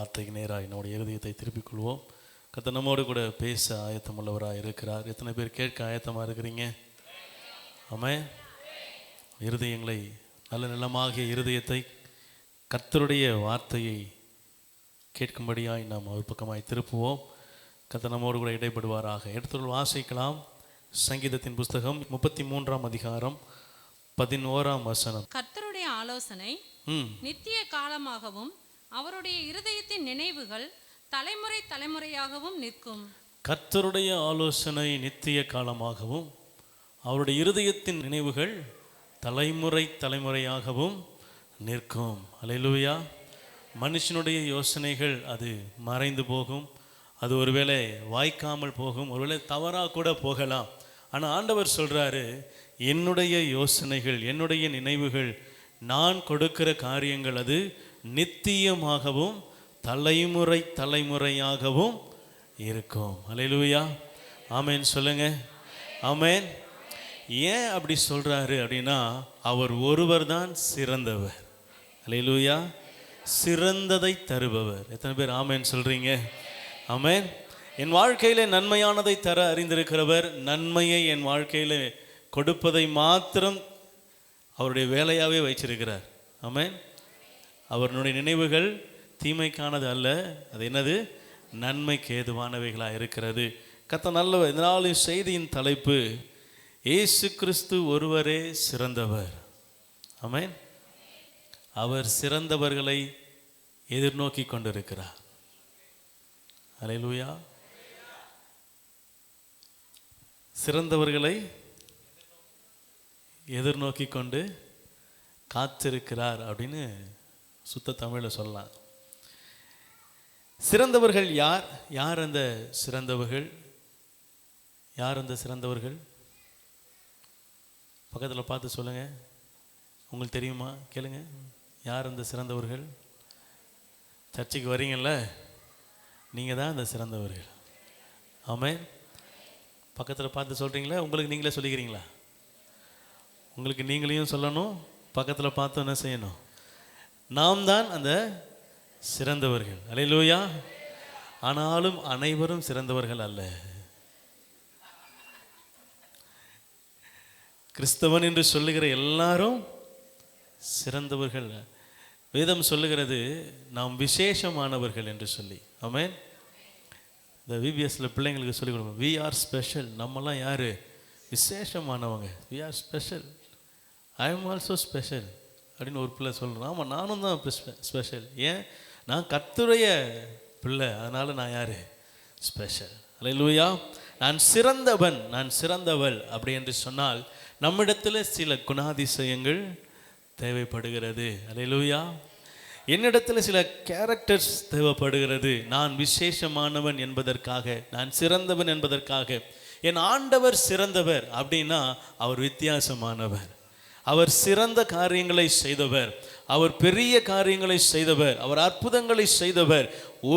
வார்த்தைக்கு நேராக என்னுடைய இருதயத்தை திருப்பிக் கொள்வோம். கர்த்தர் நம்மோடு கூட பேச ஆயத்தமுள்ளவராக இருக்கிறார். எத்தனை பேர் கேட்க ஆயத்தமாக இருக்கிறீங்க? ஆமென். இருதயங்களை நல்ல நிலமாகிய இருதயத்தை கர்த்தருடைய வார்த்தையை கேட்கும்படியாய் நாம் ஒரு பக்கமாய் திருப்புவோம். கர்த்தர் நம்மோடு கூட இடைப்படுவாராக. எடுத்துள்ள வாசிக்கலாம். சங்கீதத்தின் புஸ்தகம் 33ஆம் அதிகாரம் 11ஆம் வசனம். கர்த்தருடைய ஆலோசனை நித்திய காலமாகவும் அவருடைய இருதயத்தின் நினைவுகள் தலைமுறை தலைமுறையாகவும் நிற்கும். கர்த்தருடைய ஆலோசனை நித்திய காலமாகவும் அவருடைய இருதயத்தின் நினைவுகள் தலைமுறை தலைமுறையாகவும் நிற்கும். அல்லேலூயா. மனுஷனுடைய யோசனைகள் அது மறைந்து போகும், அது ஒருவேளை வாய்க்காமல் போகும், ஒருவேளை தவறாக கூட போகலாம். ஆனால் ஆண்டவர் சொல்கிறாரு, என்னுடைய யோசனைகள், என்னுடைய நினைவுகள், நான் கொடுக்கிற காரியங்கள் அது நித்தியமாகவும் தலைமுறை தலைமுறையாகவும் இருக்கும். அல்லேலூயா. ஆமேன் சொல்லுங்க. ஆமேன். ஏன் அப்படி சொல்கிறாரு அப்படின்னா, அவர் ஒருவர் தான் சிறந்தவர். அல்லேலூயா. சிறந்ததை தருபவர். எத்தனை பேர் ஆமேன் சொல்கிறீங்க? ஆமேன். என் வாழ்க்கையில் நன்மையானதை தர அறிந்திருக்கிறவர், நன்மையை என் வாழ்க்கையில் கொடுப்பதை மாத்திரம் அவருடைய வேலையாகவே வைச்சிருக்கிறார். ஆமேன். அவருடைய நினைவுகள் தீமைக்கானது அல்ல, அது என்னது? நன்மைக்கு ஏதுவானவைகளாக இருக்கிறது. கர்த்தர் நல்லவர். இதனால் செய்தியின் தலைப்பு, இயேசு கிறிஸ்து ஒருவரே சிறந்தவர். ஆமேன். அவர் சிறந்தவர்களை எதிர்நோக்கி கொண்டிருக்கிறார். அல்லேலூயா. சிறந்தவர்களை எதிர்நோக்கி கொண்டு காத்திருக்கிறார் அப்படின்னு சுத்த தமிழில் சொல்லலாம். சிறந்தவர்கள் யார்? யார் அந்த சிறந்தவர்கள்? யார் அந்த சிறந்தவர்கள்? பக்கத்தில் பார்த்து சொல்லுங்க. உங்களுக்கு தெரியுமா? கேளுங்க. யார் அந்த சிறந்தவர்கள்? சர்ச்சைக்கு வரீங்கள்ல, நீங்கள் தான் அந்த சிறந்தவர்கள். ஆமென். பக்கத்தில் பார்த்து சொல்கிறீங்களா? உங்களுக்கு நீங்களே சொல்லிக்கிறீங்களா? உங்களுக்கு நீங்களையும் சொல்லணும், பக்கத்தில் பார்த்து என்ன செய்யணும்? நாம் தான் அந்த சிறந்தவர்கள். அல்லேலூயா. ஆனாலும் அனைவரும் சிறந்தவர்கள் அல்ல. கிறிஸ்தவன் என்று சொல்லுகிற எல்லாரும் சிறந்தவர்கள். வேதம் சொல்லுகிறது நாம் விசேஷமானவர்கள் என்று சொல்லி. ஆமென். இந்த விபிஎஸ்ல பிள்ளைங்களுக்கு சொல்லிக் கொடுப்போம், வி ஆர் ஸ்பெஷல். நம்மலாம் யார்? விசேஷமானவங்க. We are special. I am also special அப்படின்னு ஒரு பிள்ளை சொல்கிறோம். ஆமாம், நானும் தான் ஸ்பெஷல். ஏன்? நான் கர்த்தருடைய பிள்ளை, அதனால் நான் யார்? ஸ்பெஷல். அல்லேலூயா. நான் சிறந்தவன், நான் சிறந்தவள் அப்படி என்று சொன்னால் நம்மிடத்தில் சில குணாதிசயங்கள் தேவைப்படுகிறது. அல்லேலூயா. என்னிடத்தில் சில கேரக்டர்ஸ் தேவைப்படுகிறது. நான் விசேஷமானவன் என்பதற்காக, நான் சிறந்தவன் என்பதற்காக. என் ஆண்டவர் சிறந்தவர் அப்படின்னா அவர் வித்தியாசமானவர், அவர் சிறந்த காரியங்களை செய்தவர், அவர் பெரிய காரியங்களை செய்தவர், அவர் அற்புதங்களை செய்தவர்.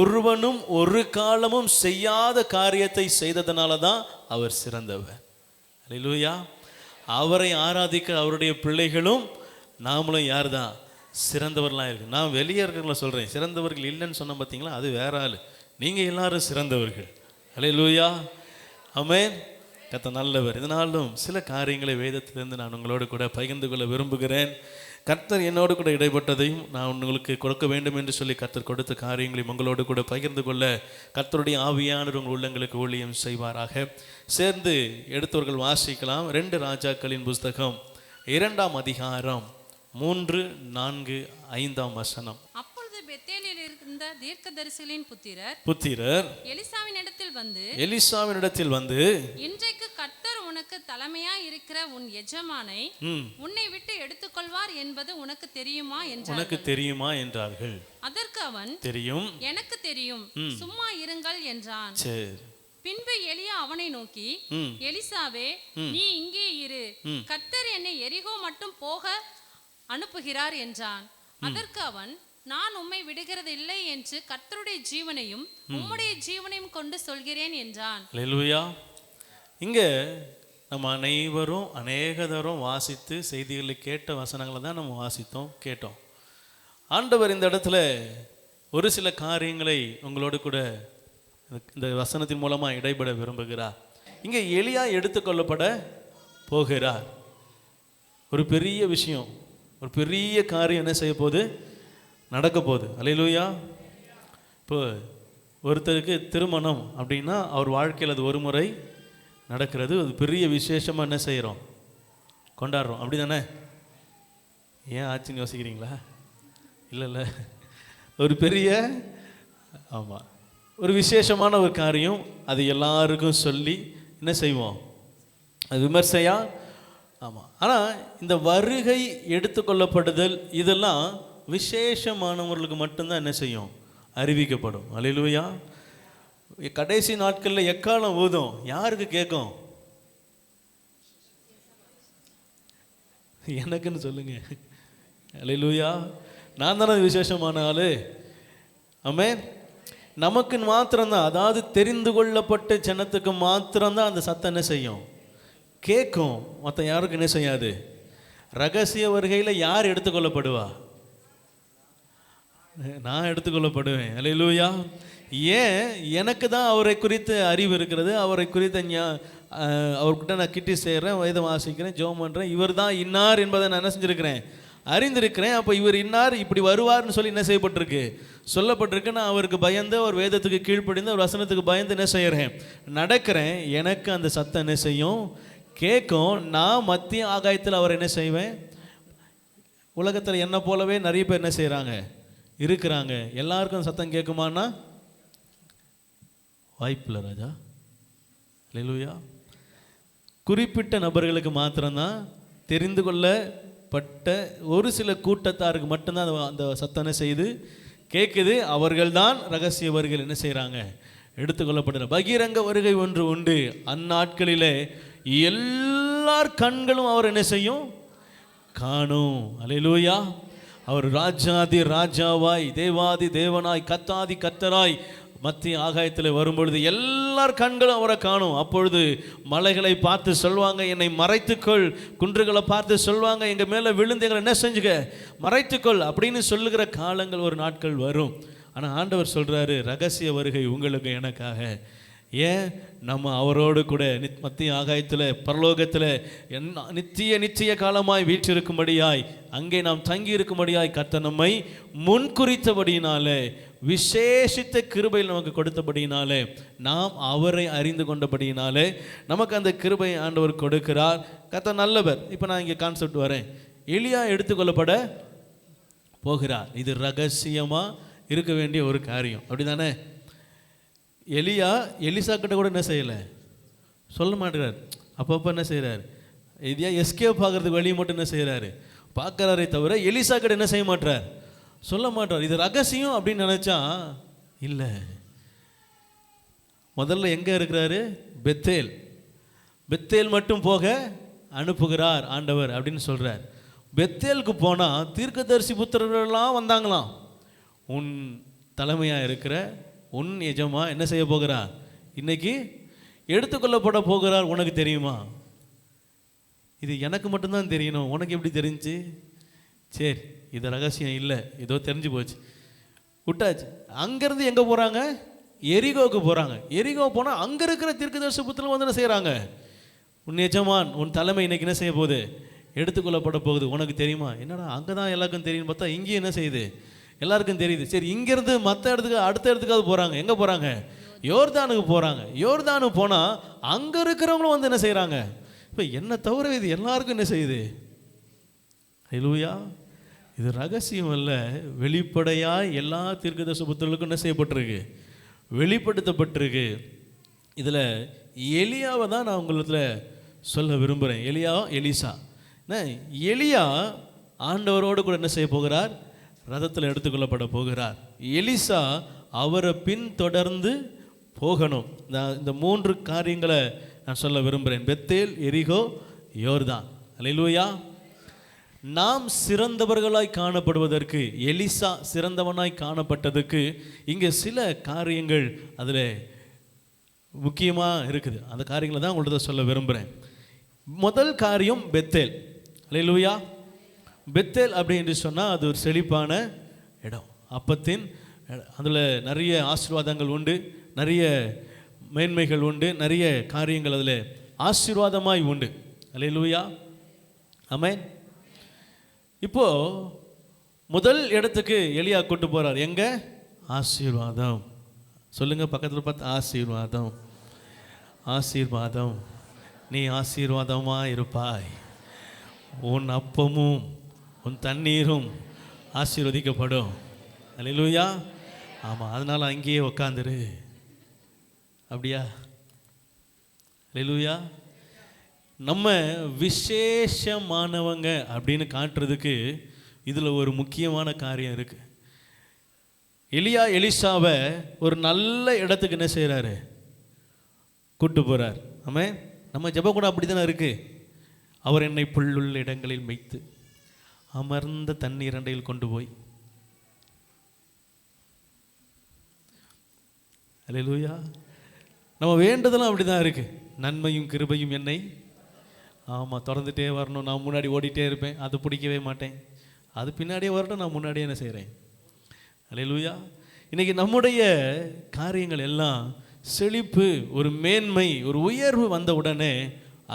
ஒருவனும் ஒரு காலமும் செய்யாத காரியத்தை செய்ததனால தான் அவர் சிறந்தவர். அல்லேலூயா. அவரை ஆராதிக்க அவருடைய பிள்ளைகளும் நாமளும் யார் தான்? சிறந்தவர்களாக இருக்கு. நான் வெளியே இருக்கிறவங்கள சொல்கிறேன், சிறந்தவர்கள் இல்லைன்னு சொன்ன பார்த்தீங்களா, அது வேற ஆள். நீங்கள் எல்லாரும் சிறந்தவர்கள். அல்லேலூயா. ஆமென். கர்த்தர் நல்லவர். இதனாலும் சில காரியங்களை வேதத்திலிருந்து நான் உங்களோடு கூட பகிர்ந்து கொள்ள விரும்புகிறேன். கர்த்தர் என்னோடு கூட இடைப்பட்டதையும் நான் உங்களுக்கு கொடுக்க வேண்டும் என்று சொல்லி கர்த்தர் கொடுத்த காரியங்களையும் உங்களோடு கூட பகிர்ந்து கொள்ள கர்த்தருடைய ஆவியானவர் உங்கள் உள்ளங்களுக்கு ஊழியம் செய்வாராக. சேர்ந்து எடுத்தவர்கள் வாசிக்கலாம். 2 ராஜாக்களின் புஸ்தகம் 2ஆம் அதிகாரம் 3, 4, 5ஆம் வசனம். அப்பொழுது பெத்தேலில் இருந்த தீர்க்கதரிசிகளின் புத்திரர் எலிசாவினிடத்தில் வந்து இன்றைக்கு கர்த்தர் உனக்கு தலைமையாய் இருக்கிற உன் எஜமானை உன்னை விட்டு எடுத்துக்கொள்வார் என்பது உனக்கு தெரியுமா என்றார்கள். அதற்கு அவன், தெரியும், எனக்கு தெரியும், சும்மா இருங்கள் என்றான். பின்பு எலியா அவனை நோக்கி, எலிசாவே, நீ இங்கே இரு, கர்த்தர் என்னை எரிகோ மட்டும் போக அனுப்புகிறார் என்றான். அதற்கு அவன், நான் உம்மை விடுகிறது இல்லை என்று கர்த்தருடைய ஜீவனையும் உம்முடைய ஜீவனையும் கொண்டு சொல்கிறேன் என்றான். அல்லேலூயா. இங்க நம்ம அனைவரும் அநேக தரம் வாசித்து செய்திகளை கேட்ட வசனங்களை தான் நம்ம வாசித்தோம், கேட்டோம். ஆண்டவர் இந்த இடத்துல ஒரு சில காரியங்களை உங்களோடு கூட இந்த வசனத்தின் மூலமாக இடைபட விரும்புகிறார். இங்கே எலியா எடுத்துக்கொள்ளப்பட போகிறார். ஒரு பெரிய விஷயம், ஒரு பெரிய காரியம் என்ன செய்ய போகுது, நடக்க போகுது. அல்லேலூயா. இப்போ ஒருத்தருக்கு திருமணம் அப்படின்னா அவர் வாழ்க்கையில் அது ஒரு முறை நடக்கிறது. அது பெரிய விசேஷமாக என்ன செய்கிறோம், கொண்டாடுறோம். அப்படி தானே? ஏன் ஆச்சுன்னு யோசிக்கிறீங்களா? இல்லை, ஒரு பெரிய, ஆமாம், ஒரு விசேஷமான ஒரு காரியம். அது எல்லாருக்கும் சொல்லி என்ன செய்வோம், அது விமர்சையா. ஆமாம். ஆனால் இந்த வருகை எடுத்துக்கொள்ளப்படுதல் இதெல்லாம் விசேஷமானவர்களுக்கு மட்டும்தான் என்ன செய்யும், அறிவிக்கப்படும். அல்லேலூயா. கடைசி நாட்களில் எக்காலம் ஊதும், யாருக்கு கேட்கும்? எனக்குன்னு சொல்லுங்க. அல்லேலூயா. நான் தானே விசேஷமான ஆளு. ஆமென். நமக்கு மாத்திரம்தான், அதாவது தெரிந்து கொள்ளப்பட்ட ஜனத்துக்கு மாத்திரம்தான் அந்த சத்தம் என்ன செய்யும், கேட்கும். மற்ற யாருக்கும் என்ன செய்யாது. ரகசிய வருகையில் யார் எடுத்துக்கொள்ளப்படுவா? நான் எடுத்துக்கொள்ளப்படுவேன். அல்லேலூயா. ஏன்? எனக்கு தான் அவரை குறித்து அறிவு இருக்கிறது, அவரை குறித்த அவர்கிட்ட நான் கிட்டி சேர்றேன், வேதம் வாசிக்கிறேன், ஜெபம் பண்ணுறேன். இவர் தான் இன்னார் என்பதை நான் என்ன செஞ்சுருக்கிறேன், அறிந்திருக்கிறேன். அப்போ இவர் இன்னார் இப்படி வருவார்னு சொல்லி என்ன செய்யப்பட்டிருக்கு, சொல்லப்பட்டிருக்கு. நான் அவருக்கு பயந்து, அவர் வேதத்துக்கு கீழ்ப்படிந்து, அவர் வசனத்துக்கு பயந்து என்ன செய்கிறேன், நடக்கிறேன். எனக்கு அந்த சத்தம் என்ன செய்யும், கேட்கும். நான் மத்திய ஆகாயத்தில் அவர் என்ன செய்வேன். உலகத்தில் என்ன போலவே நிறைய பேர் என்ன செய்கிறாங்க, இருக்கிறாங்க. எல்லாருக்கும் சத்தம் கேட்குமான்னா வாய்ப்பில்லை ராஜா. அல்லேலூயா. குறிப்பிட்ட நபர்களுக்கு மாத்திரம்தான், தெரிந்து கொள்ளப்பட்ட ஒரு சில கூட்டத்தாருக்கு மட்டும்தான் அந்த சத்தனை செய்து கேட்குது. அவர்கள்தான் ரகசிய வருகை என்ன செய்கிறாங்க, எடுத்துக்கொள்ளப்படுற. பகிரங்க வருகை ஒன்று உண்டு. அந்நாட்களிலே எல்லார் கண்களும் அவர் என்ன செய்யும், காணும். அல்லேலூயா. அவர் ராஜாதி ராஜாவாய், தேவாதி தேவனாய், கத்தாதி கத்தராய் மத்திய ஆகாயத்தில் வரும்பொழுது எல்லார் கண்களும் அவரை காணும். அப்பொழுது மலைகளை பார்த்து சொல்வாங்க, என்னை மறைத்துக்கொள். குன்றுகளை பார்த்து சொல்வாங்க, எங்கள் மேலே விழுந்து எங்களை என்ன செஞ்சுக்க, மறைத்துக்கொள் அப்படின்னு சொல்லுகிற காலங்கள் ஒரு நாட்கள் வரும். ஆனால் ஆண்டவர் சொல்கிறாரு, ரகசிய வருகை உங்களுக்கு எனக்காக. ஏன்? நம்ம அவரோடு கூட மத்திய ஆகாயத்தில் பரலோகத்தில் நித்திய காலமாய் வீற்றிருக்கும்படியாய், அங்கே நாம் தங்கி இருக்கும்படியாய் கர்த்தர் நம்மை முன்குறித்தபடியினாலே, விசேஷித்த கிருபையில் நமக்கு கொடுத்தபடியினாலே, நாம் அவரை அறிந்து கொண்டபடியினாலே நமக்கு அந்த கிருபை ஆண்டவர் கொடுக்கிறார். கர்த்தர் நல்லவர். இப்போ நான் இங்கே கான்செப்ட் வரேன். எலியா எடுத்துக்கொள்ளப்பட போகிறார். இது ரகசியமாக இருக்க வேண்டிய ஒரு காரியம். அப்படி தானே? எலியா எலிசா கிட்ட கூட என்ன செய்யலை, சொல்ல மாட்டேறார். அப்பப்போ என்ன செய்கிறார், இதையா எஸ்கேப் ஆகிறதுக்கு வழி மட்டும் என்ன செய்கிறாரு, பார்க்குறாரே தவிர எலிசா கிட்ட என்ன செய்ய மாட்டார், சொல்ல மாட்டார். இது ரகசியம் அப்படின்னு நினச்சா இல்லை. முதல்ல எங்கே இருக்கிறாரு, பெத்தேல் மட்டும் போக அனுப்புகிறார் ஆண்டவர் அப்படின்னு சொல்கிறார். பெத்தேலுக்கு போனால் தீர்க்கதரிசி புத்திரர்கள்லாம் வந்தாங்களாம். உன் தலைமையாக இருக்கிற உன் எஜமா என்ன செய்ய போகிறார், இன்னைக்கு எடுத்துக்கொள்ளப்பட போகிறார், உனக்கு தெரியுமா? இது எனக்கு மட்டும்தான் தெரியணும், உனக்கு எப்படி தெரிஞ்சு? சரி, இது ரகசியம் இல்லை, ஏதோ தெரிஞ்சு போச்சு, விட்டாச்சு. அங்கேருந்து எங்கே போகிறாங்க, எரிகோவுக்கு போகிறாங்க. எரிகோ போனால் அங்கே இருக்கிற தீர்க்கதரிசி புத்திரர்கள் வந்து என்ன செய்கிறாங்க, உன் எஜமான் உன் தலைமை இன்னைக்கு என்ன செய்ய போகுது, எடுத்துக்கொள்ளப்பட போகுது, உனக்கு தெரியுமா? என்னடா அங்கே தான் எல்லாருக்கும் தெரியும்னு பார்த்தா இங்கேயும் என்ன செய்யுது, எல்லாருக்கும் தெரியுது. சரி, இங்கேருந்து மற்ற இடத்துக்கு அடுத்த இடத்துக்காவது போகிறாங்க. எங்கே போகிறாங்க, யோர்தானுக்கு போகிறாங்க. யோர்தானுக்கு போனால் அங்கே இருக்கிறவங்களும் வந்து என்ன செய்கிறாங்க. இப்போ என்ன தவிர இது எல்லாருக்கும் என்ன செய்யுது. அல்லேலூயா. இது ரகசியம் அல்ல, வெளிப்படையாக எல்லா தீர்க்கதரிசி புத்திரர்களுக்கும் என்ன செய்யப்பட்டிருக்கு, வெளிப்படுத்தப்பட்டிருக்கு. இதில் எலியாவை தான் நான் உங்களுக்கு சொல்ல விரும்புகிறேன். எலிசா எலியா ஆண்டவரோடு கூட என்ன செய்ய போகிறார், ரதத்தில் எடுத்துக்கொள்ளப்பட போகிறார். எலிசா அவரை பின்தொடர்ந்து போகணும். இந்த 3 காரியங்களை நான் சொல்ல விரும்புகிறேன். பெத்தேல், எரிகோ, யோர்தான். அல்லேலூயா. நாம் சிறந்தவர்களாய் காணப்படுவதற்கு, எலிசா சிறந்தவனாய் காணப்பட்டதுக்கு இங்கே சில காரியங்கள் அதில் முக்கியமாக இருக்குது. அந்த காரியங்களை தான் உங்கள்கிட்ட சொல்ல விரும்புகிறேன். முதல் காரியம் பெத்தேல். அல்லேலூயா. பெத்தேல் அப்படி என்று சொன்னால் அது ஒரு செழிப்பான இடம், அப்பத்தின் அதில் நிறைய ஆசீர்வாதங்கள் உண்டு, நிறைய மேன்மைகள் உண்டு, நிறைய காரியங்கள் அதில் ஆசீர்வாதமாய் உண்டு. அல்லேலூயா, ஆமென். இப்போ முதல் இடத்துக்கு எலியா கூட்டு போறார். எங்க? ஆசீர்வாதம். சொல்லுங்க பக்கத்தில் பார்த்து, ஆசீர்வாதம். ஆசீர்வாதம். நீ ஆசீர்வாதமா இருப்பாய். உன் அப்பமும் உன் தண்ணீரும் ஆசீர்வதிக்கப்படும். அல்லேலூயா, ஆமாம். அதனால் அங்கேயே உக்காந்துரு. அப்படியா? அல்லேலூயா. நம்ம விசேஷமானவங்க அப்படின்னு காட்டுறதுக்கு இதில் ஒரு முக்கியமான காரியம் இருக்குது. எலியா எலிசாவை ஒரு நல்ல இடத்துக்கு என்ன செய்கிறாரு? கூட்டு போகிறார். ஆமாம். நம்ம ஜெபம் கூட அப்படி தானே இருக்குது. அவர் என்னை புல்லுள்ள இடங்களில் வைத்து அமர்ந்த தண்ணீர் அண்டையில் கொண்டு போய். அல்லேலூயா. நம்ம வேண்டதெல்லாம் அப்படி தான் இருக்குது. நன்மையும் கிருபையும் என்னை, ஆமாம், திறந்துட்டே வரணும். நான் முன்னாடி ஓடிட்டே இருப்பேன், அது பிடிக்கவே மாட்டேன். அது பின்னாடியே வரட்டும், நான் முன்னாடியே என்ன செய்கிறேன். அல்லேலூயா. இன்றைக்கி நம்முடைய காரியங்கள் எல்லாம் செழிப்பு, ஒரு மேன்மை, ஒரு உயர்வு வந்த உடனே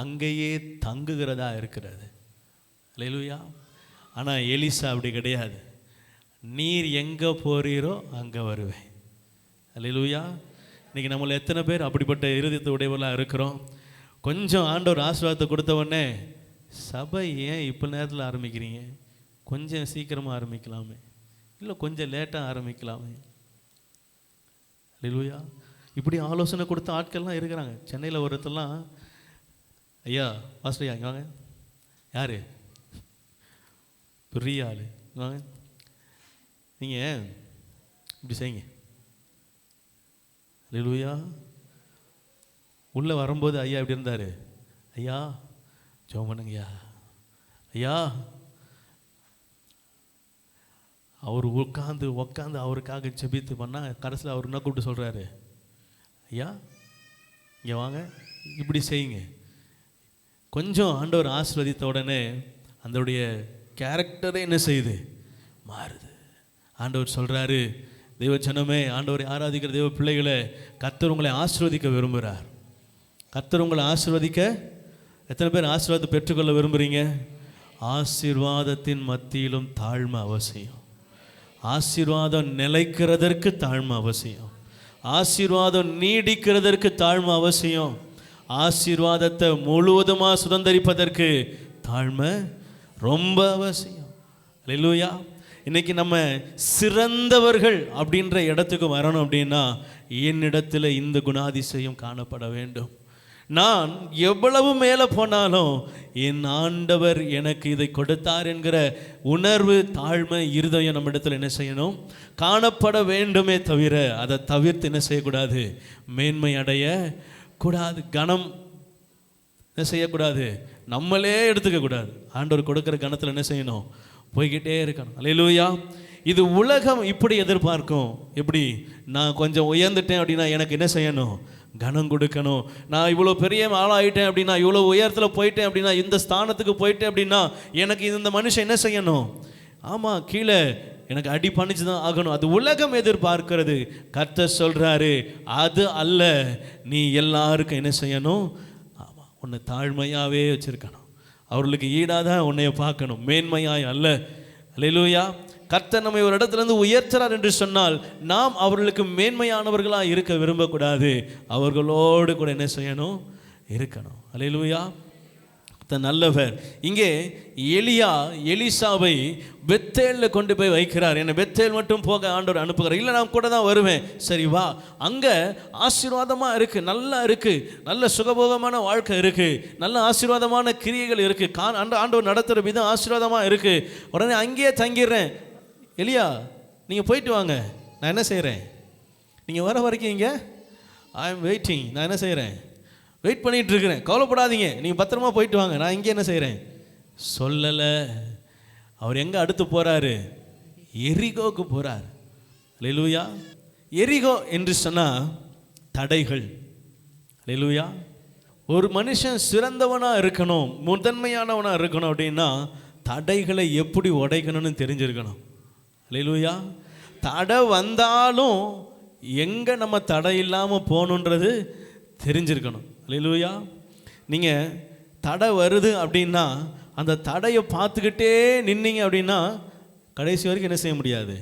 அங்கேயே தங்குகிறதா இருக்கிறது. அல்லேலூயா. ஆனால் எலிசா அப்படி கிடையாது. நீர் எங்கே போறீரோ அங்கே வருவேன். அல்லேலூயா. இன்றைக்கி நம்மளை எத்தனை பேர் அப்படிப்பட்ட இருதயத்தை உடையவர்களாக இருக்கிறோம்? கொஞ்சம் ஆண்டவர் ஆசீர்வாதத்தை கொடுத்த உடனே, சபை ஏன் இப்போ நேரத்தில் ஆரம்பிக்கிறீங்க? கொஞ்சம் சீக்கிரமாக ஆரம்பிக்கலாமே, இல்லை கொஞ்சம் லேட்டாக ஆரம்பிக்கலாமே. அல்லேலூயா. இப்படி ஆலோசனை கொடுத்த ஆட்கள்லாம் இருக்கிறாங்க. சென்னையில் ஒருத்தெல்லாம், ஐயா பாஸ்டர் ஐயா வாங்க. யார்? பெரிய ஆள். வாங்க, நீங்கள் இப்படி செய்யுங்க. அல்லேலூயா. உள்ளே வரும்போது ஐயா எப்படி இருந்தார்? ஐயா ஜெபம் பண்ணுங்கய்யா. ஐயா. அவர் உட்காந்து அவருக்காக ஜெபித்து பண்ணால் கடைசியில் அவர் என்ன கூப்பிட்டு சொல்கிறாரு? ஐயா இங்கே வாங்க, இப்படி செய்யுங்க. கொஞ்சம் ஆண்டவர் ஆசீர்வதித்த உடனே அதோடைய கேரக்டரே என்ன செய்யுது? மாறுது. ஆண்டவர் சொல்கிறாரு, தெய்வ ஜனமே, ஆண்டவரை ஆராதிக்கிற தெய்வ பிள்ளைகளை, கர்த்தர் உங்களை ஆசீர்வதிக்க விரும்புகிறார். கர்த்தர் உங்களை ஆசீர்வதிக்க, எத்தனை பேர் ஆசீர்வாதத்தை பெற்றுக்கொள்ள விரும்புகிறீங்க? ஆசீர்வாதத்தின் மத்தியிலும் தாழ்மை அவசியம். ஆசீர்வாதம் நிலைக்கிறதற்கு தாழ்மை அவசியம். ஆசீர்வாதம் நீடிக்கிறதற்கு தாழ்மை அவசியம். ஆசீர்வாதத்தை முழுவதுமாக சுதந்தரிப்பதற்கு தாழ்மை ரொம்ப அவசியம். அல்லேலூயா. இன்னைக்கு நம்ம சிறந்தவர்கள் அப்படின்ற இடத்துக்கு வரணும் அப்படின்னா என்னிடத்தில் இந்த குணாதிசயம் காணப்பட வேண்டும். நான் எவ்வளவு மேலே போனாலும் என் ஆண்டவர் எனக்கு இதை கொடுத்தார் என்கிற உணர்வு, தாழ்மை, இருதயம் நம்ம இடத்துல என்ன செய்யணும்? காணப்பட வேண்டுமே தவிர அதை தவிர்த்து என்ன செய்யக்கூடாது? மேன்மை அடைய கூடாது. கனம் என்ன செய்யக்கூடாது? நம்மளே எடுத்துக்கக்கூடாது. ஆண்டவர் கொடுக்குற கணத்தில் என்ன செய்யணும்? போய்கிட்டே இருக்கணும். அல்லேலூயா. இது உலகம் இப்படி எதிர்பார்க்கும். எப்படி? நான் கொஞ்சம் உயர்ந்துட்டேன் அப்படின்னா எனக்கு என்ன செய்யணும்? கனம் கொடுக்கணும். நான் இவ்வளோ பெரிய ஆளாயிட்டேன் அப்படின்னா, இவ்வளோ உயரத்தில் போயிட்டேன் அப்படின்னா, இந்த ஸ்தானத்துக்கு போயிட்டேன் அப்படின்னா எனக்கு இந்த மனுஷன் என்ன செய்யணும்? ஆமாம், கீழே எனக்கு அடி பண்ணிச்சு தான் ஆகணும். அது உலகம் எதிர்பார்க்கிறது. கர்த்தர் சொல்கிறாரு, அது அல்ல. நீ எல்லாருக்கும் என்ன செய்யணும்? ஆமாம், உன்னை தாழ்மையாகவே வச்சுருக்கணும். அவர்களுக்கு ஈடாக தான் உன்னைய பார்க்கணும், மேன்மையாய் அல்ல. அல்லேலூயா. கர்த்தர் நம்மை ஒரு இடத்துலேருந்து உயர்த்துறார் என்று சொன்னால் நாம் அவர்களுக்கு மேன்மையானவர்களாக இருக்க விரும்பக்கூடாது. அவர்களோடு கூட என்ன செய்யணும்? இருக்கணும். அல்லேலூயா. நல்லவர். இங்கே எலியா எலிசாவை பெத்தேலில் கொண்டு போய் வைக்கிறார். என்னை பெத்தேல் மட்டும் போக ஆண்டவர் அனுப்புகிறார். இல்லை, நான் கூட தான் வருவேன். சரி வா. அங்கே ஆசீர்வாதமாக இருக்குது, நல்லா இருக்குது, நல்ல சுகபோகமான வாழ்க்கை இருக்குது, நல்ல ஆசீர்வாதமான கிரியைகள் இருக்குது, ஆண்டவர் நடத்துகிற விதம் ஆசீர்வாதமாக இருக்குது. உடனே அங்கேயே தங்கிடுறேன். எலியா நீங்கள் போயிட்டு வாங்க, நான் என்ன செய்கிறேன்? நீங்கள் வர வரைக்கும் இங்கே ஐ எம் வெயிட்டிங். நான் என்ன செய்கிறேன்? வெயிட் பண்ணிகிட்டு இருக்கிறேன். கவலைப்படாதீங்க, நீங்கள் பத்திரமா போயிட்டு வாங்க, நான் இங்கே என்ன செய்கிறேன்? சொல்லலை. அவர் எங்கே அடுத்து போகிறாரு? எரிகோவுக்கு போகிறார். அல்லேலூயா. எரிகோ என்று சொன்னால் தடைகள். அல்லேலூயா. ஒரு மனுஷன் சிறந்தவனாக இருக்கணும், முதன்மையானவனாக இருக்கணும் அப்படின்னா தடைகளை எப்படி உடைக்கணும்னு தெரிஞ்சிருக்கணும். அல்லேலூயா. தடை வந்தாலும் எங்கே நம்ம தடை இல்லாமல் போகணுன்றது தெரிஞ்சிருக்கணும். அல்லேலூயா. நீங்கள் தடை வருது அப்படின்னா அந்த தடையை பார்த்துக்கிட்டே நின்னீங்க அப்படின்னா கடைசி வரைக்கும் என்ன செய்ய முடியாது.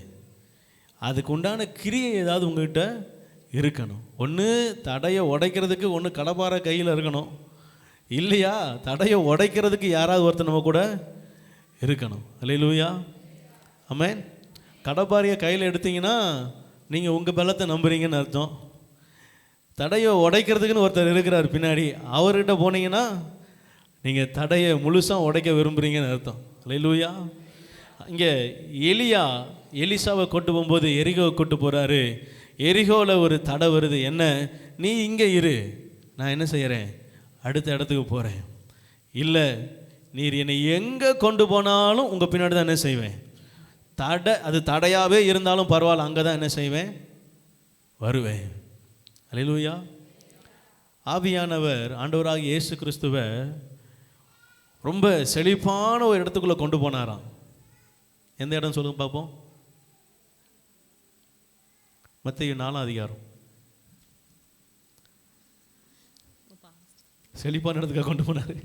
அதுக்கு உண்டான கிரியை ஏதாவது உங்கள்கிட்ட இருக்கணும். ஒன்று தடையை உடைக்கிறதுக்கு ஒன்று கடப்பாரை கையில் இருக்கணும், இல்லையா தடையை உடைக்கிறதுக்கு யாராவது ஒருத்தர் நம்ம கூட இருக்கணும். அல்லேலூயா. ஆமென். கடப்பாரையை கையில் எடுத்தீங்கன்னா நீங்கள் உங்கள் பலத்தை நம்புறீங்கன்னு அர்த்தம். தடையை உடைக்கிறதுக்குன்னு ஒருத்தர் இருக்கிறார் பின்னாடி, அவர்கிட்ட போனீங்கன்னா நீங்கள் தடையை முழுசாக உடைக்க விரும்புகிறீங்கன்னு அர்த்தம். அல்லேலூயா. இங்கே எலிசாவை கொண்டு போகும்போது எரிகோவை கொண்டு போகிறாரு. எரிகோவில் ஒரு தடை வருது. என்ன, நீ இங்கே இரு, நான் என்ன செய்கிறேன், அடுத்த இடத்துக்கு போகிறேன். இல்லை, நீர் என்னை எங்கே கொண்டு போனாலும் உங்கள் பின்னாடி தான் என்ன செய்வேன். தடை அது தடையாகவே இருந்தாலும் பரவாயில்ல, அங்கே தான் என்ன செய்வேன், வருவேன். அல்லேலூயா. ஆவியானவர் ஆண்டவராக இயேசு கிறிஸ்துவை ரொம்ப செழிப்பான ஒரு இடத்துக்குள்ளே கொண்டு போனாராம். எந்த இடம் சொல்லுங்க பார்ப்போம். மத்தேயு 4ஆம் அதிகாரம். செழிப்பான இடத்துக்காக கொண்டு போனார்.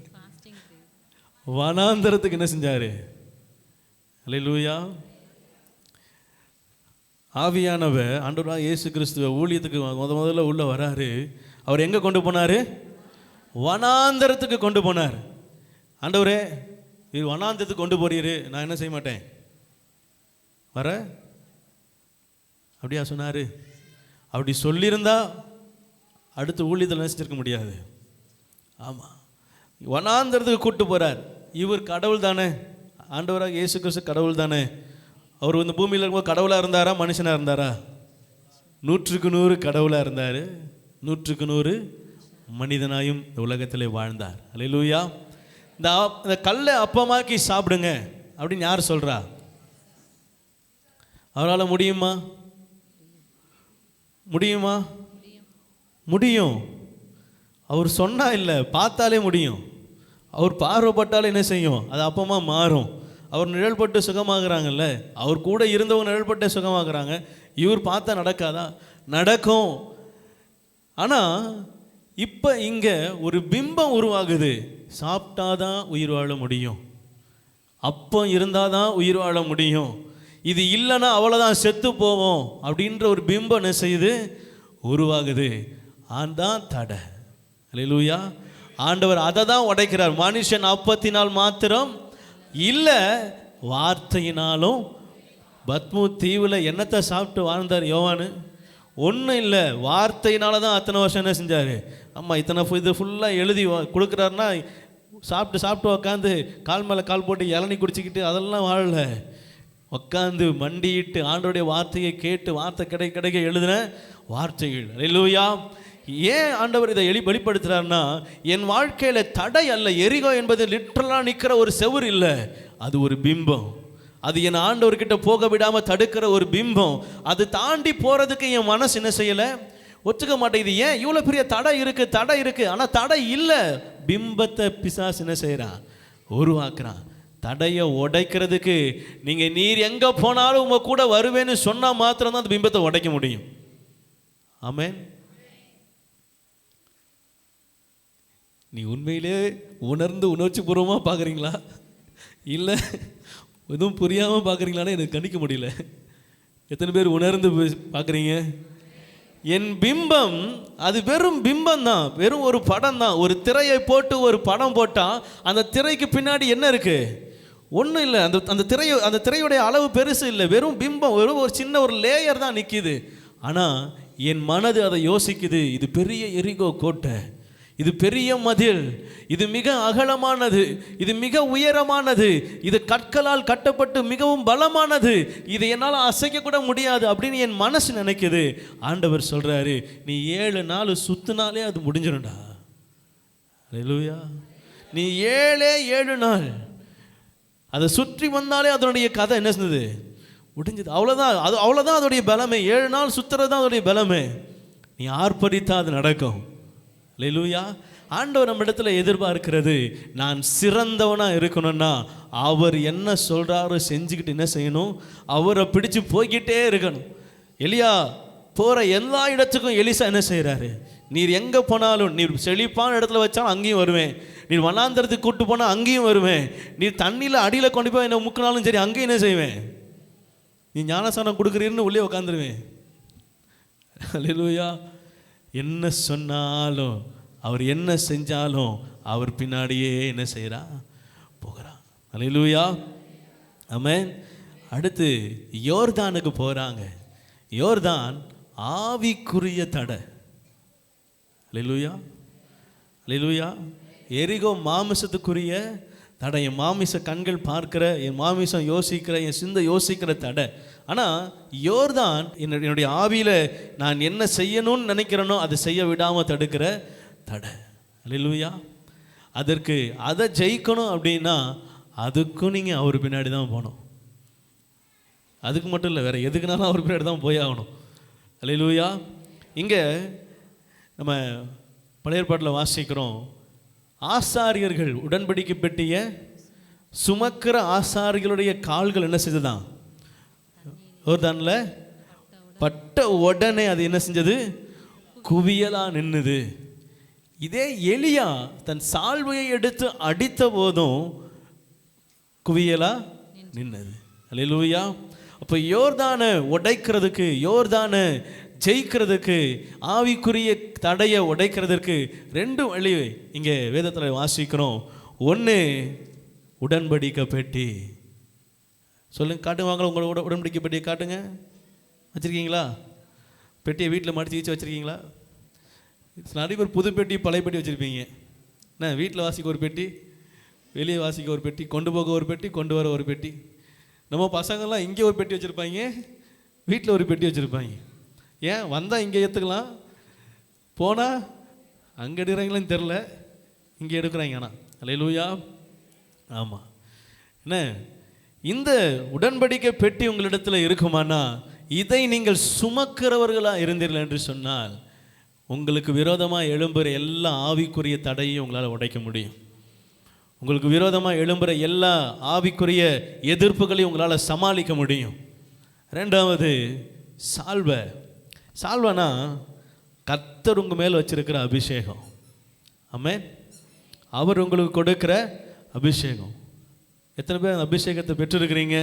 வனாந்தரத்துக்கு என்ன செஞ்சாரு. அல்லேலூயா. ஆவியானவர் ஆண்டவராக இயேசு கிறிஸ்துவ ஊழியத்துக்கு முதல்ல உள்ள வராரு. அவர் எங்கே கொண்டு போனார், வனாந்தரத்துக்கு கொண்டு போனார். ஆண்டவரே, இது வனாந்தரத்துக்கு கொண்டு போறீரு, நான் என்ன செய்ய மாட்டேன், வர அப்படியா சொன்னார். அப்படி சொல்லியிருந்தா அடுத்த ஊழியத்தில் நினைச்சிருக்க முடியாது. ஆமாம், வனாந்தரத்துக்கு கூப்பிட்டு போகிறார். இவர் கடவுள் தானே, ஆண்டவராக இயேசு கிறிஸ்து கடவுள் தானே. அவர் இந்த பூமியில் இருக்கும்போது கடவுளாக இருந்தாரா, மனுஷனாக இருந்தாரா? 100க்கு 100 கடவுளாக இருந்தார், 100க்கு 100 மனிதனாயும் இந்த உலகத்திலே வாழ்ந்தார். அல்லேலூயா. இந்த கல்லை அப்பமாக்கி சாப்பிடுங்க அப்படின்னு யார் சொல்கிறா? அவரால் முடியுமா? முடியுமா? முடியும். அவர் சொன்னா இல்லை, பார்த்தாலே முடியும். அவர் பார்வைப்பட்டாலே என்ன செய்யும், அது அப்பமா மாறும். அவர் நிழல்பட்டு சுகமாகறாங்கல்ல, அவர் கூட இருந்தவங்க நிழல்பட்டு சுகமாகறாங்க. இவர் பார்த்தா நடக்காதா? நடக்கும். ஆனால் இப்போ இங்கே ஒரு பிம்பம் உருவாகுது. சாப்பிட்டாதான் உயிர் வாழ முடியும், அப்போ இருந்தால் தான் உயிர் வாழ முடியும், இது இல்லைன்னா அவ்வளோதான் செத்து போவோம் அப்படின்ற ஒரு பிம்பம் என்ன செய்யுது, உருவாகுது. ஆந்தான் தடை. அல்லேலூயா. ஆண்டவர் அதை தான் உடைக்கிறார். மனுஷன் அப்பத்தினால் மாத்திரம் இல்லை, வார்த்தையினாலும். பத்மு தீவில் என்னத்தை சாப்பிட்டு வாழ்ந்தார் யோவானு? ஒன்றும் இல்லை, வார்த்தையினால தான் அத்தனை வருஷம் என்ன செஞ்சார். ஆமாம், இத்தனை இது ஃபுல்லாக எழுதி கொடுக்குறாருன்னா சாப்பிட்டு உக்காந்து கால் மேலே கால் போட்டு இளநீ குடிச்சிக்கிட்டு அதெல்லாம் வாழலை. உட்காந்து மண்டியிட்டு ஆண்டவருடைய வார்த்தையை கேட்டு வார்த்தை கிடைக்க எழுதின வார்த்தைகள். அல்லேலூயா. ஏன் ஆண்டவர் இதை வெளிப்படுத்துகிறார்னா, என் வாழ்க்கையில் தடை அல்ல. எரிகோ என்பது லிட்டரலாக நிற்கிற ஒரு செவுர் இல்லை, அது ஒரு பிம்பம். அது என் ஆண்டவர்கிட்ட போக விடாமல் தடுக்கிற ஒரு பிம்பம். அது தாண்டி போகிறதுக்கு என் மனசு என்ன செய்யலை, ஒத்துக்க மாட்டேங்குது. ஏன் இவ்வளோ பெரிய தடை இருக்குது, ஆனால் தடை இல்லை. பிம்பத்தை பிசாசு என்ன செய்கிறான், உருவாக்குறான். தடையை உடைக்கிறதுக்கு நீர் எங்கே போனாலும் உங்கள் கூட வருவேன்னு சொன்னால் மாத்திரம்தான் அந்த பிம்பத்தை உடைக்க முடியும். ஆமென். நீ உண்மையிலே உணர்ந்து உணர்ச்சி பூர்வமாக பார்க்குறீங்களா, இல்லை எதுவும் புரியாமல் பார்க்குறீங்களான்னு எனக்கு கணிக்க முடியல. எத்தனை பேர் உணர்ந்து பார்க்குறீங்க? என் பிம்பம் அது வெறும் பிம்பம் தான், வெறும் ஒரு படம் தான். ஒரு திரையை போட்டு ஒரு படம் போட்டால் அந்த திரைக்கு பின்னாடி என்ன இருக்குது? ஒன்றும் இல்லை. அந்த திரையுடைய அளவு பெருசு இல்லை, வெறும் பிம்பம், வெறும் ஒரு சின்ன ஒரு லேயர் தான் நிற்கிது. ஆனால் என் மனது அதை யோசிக்குது, இது பெரிய எரிகோ கோட்டை, இது பெரிய மதில், இது மிக அகலமானது, இது மிக உயரமானது, இது கற்களால் கட்டப்பட்டு மிகவும் பலமானது, இது என்னால் அசைக்க கூட முடியாது அப்படின்னு என் மனசு நினைக்குது. ஆண்டவர் சொல்றாரு, நீ 7 நாள் சுத்தினாலே அது முடிஞ்சிடும்டா. அல்லேலூயா. நீ 7 நாள் அதை சுற்றி வந்தாலே அதனுடைய கதை என்ன செஞ்சது, முடிஞ்சது. அவ்வளோதான் அதோடைய பலமே. 7 நாள் சுத்துறது தான் அதோடைய பலமே. நீ ஆர்ப்பரித்தா அது நடக்கும். அல்லேலூயா. ஆண்டவர் நம்ம இடத்துல எதிர்பார்க்கிறது, நான் சிறந்தவனா இருக்கணும்னா அவர் என்ன சொல்றாரோ செஞ்சுக்கிட்டு என்ன செய்யணும், அவரை பிடிச்சு போய்கிட்டே இருக்கணும். எலியா போற எல்லா இடத்துக்கும் எலிசா என்ன செய்யறாரு, நீர் எங்க போனாலும், நீர் செழிப்பான இடத்துல வச்சாலும் அங்கேயும் வருவேன், நீர் வனாந்தரத்துக்கு கூட்டு போனா அங்கேயும் வருவேன், நீர் தண்ணியில அடியில கொண்டு போய் என்ன முக்கினாலும் சரி அங்கேயும் என்ன செய்வேன், நீ ஞானசானம் கொடுக்குறீன்னு உள்ளே உட்காந்துருவேன். அல்லேலூயா. என்ன சொன்னாலும் அவர் என்ன செஞ்சாலும் அவர் பின்னாடியே என்ன செய்கிறா, போகிறான். அல்லேலூயா. ஆமென். அடுத்து யோர்தானுக்கு போகிறாங்க. யோர்தான் ஆவிக்குரிய தடை. அல்லேலூயா, அல்லேலூயா. எரிகோ மாமிசத்துக்குரிய தடை. என் மாமிச கண்கள் பார்க்கிற, என் மாமிசம் யோசிக்கிற, என் சிந்தை யோசிக்கிற தடை. ஆனால் யோர்தான் என்னுடைய ஆவியில் நான் என்ன செய்யணும்னு நினைக்கிறேனோ அதை செய்ய விடாமல் தடுக்கிற தடை. அல்லேலூயா. அதற்கு அதை ஜெயிக்கணும் அப்படின்னா அதுக்கும் நீங்கள் அவர் பின்னாடி தான் போகணும். அதுக்கு மட்டும் இல்லை, வேறு எதுக்குனாலும் அவர் பின்னாடி தான் போய் ஆகணும். அல்லேலூயா. இங்கே நம்ம பழைய ஏற்பாட்டில் வாசிக்கிறோம், ஆசாரியர்கள் உடன்படிக்கை பெட்டிய சுமக்கிற ஆசாரிகளுடைய கால்கள் என்ன செய்ததான், யோர்தான்ல பட்ட உடனே அது என்ன செஞ்சது, குவியலா நின்னுது. இதே எலியா தன் சால்வையை எடுத்து அடித்த போதும் குவியலா நின்னது. அல்லேலூயா. அப்போ யோர்தானை உடைக்கிறதுக்கு, யோர்தானை ஜெயிக்கிறதுக்கு, ஆவிக்குரிய தடையை உடைக்கிறதுக்கு ரெண்டு வழி இங்கே வேதத்தில் வாசிக்கிறோம். ஒன்று உடன்படிக்கை பெட்டி. சொல்லுங்க, காட்டுங்க, வாங்க உங்களோட உடன்படிக்கை பெட்டியை காட்டுங்க. வச்சுருக்கீங்களா? பெட்டியை வீட்டில் மடித்து வச்சு வச்சுருக்கீங்களா? நிறைய பேர் புது பெட்டி பழைய பெட்டி வச்சுருப்பீங்க. என்ன, வீட்டில் வாசிக்க ஒரு பெட்டி, வெளியே வாசிக்க ஒரு பெட்டி, கொண்டு போக ஒரு பெட்டி, கொண்டு வர ஒரு பெட்டி. நம்ம பசங்கள்லாம் இங்கே ஒரு பெட்டி வச்சுருப்பாங்க, வீட்டில் ஒரு பெட்டி வச்சுருப்பாங்க. ஏன் வந்தால் இங்கே ஏற்றுக்கலாம், போனால் அங்கே எடுக்கிறாங்களான்னு தெரில, இங்கே எடுக்கிறாங்க. ஆனால் அல்லேலூயா. ஆமாம். என்ன, இந்த உடன்படிக்கை பெட்டி உங்களிடத்தில் இருக்குமானா இதை நீங்கள் சுமக்கிறவர்களாக இருந்தீர்கள் என்று சொன்னால் உங்களுக்கு விரோதமாக எழும்புகிற எல்லா ஆவிக்குரிய தடையும் உங்களால் உடைக்க முடியும். உங்களுக்கு விரோதமாக எழும்புகிற எல்லா ஆவிக்குரிய எதிர்ப்புகளையும் உங்களால் சமாளிக்க முடியும். ரெண்டாவது சால்வை. சால்வைனா கர்த்தர் உங்கள் மேல் வச்சிருக்கிற அபிஷேகம். ஆமென். அவர் உங்களுக்கு கொடுக்கிற அபிஷேகம். எத்தனை பேர் அந்த அபிஷேகத்தை பெற்றிருக்கிறீங்க?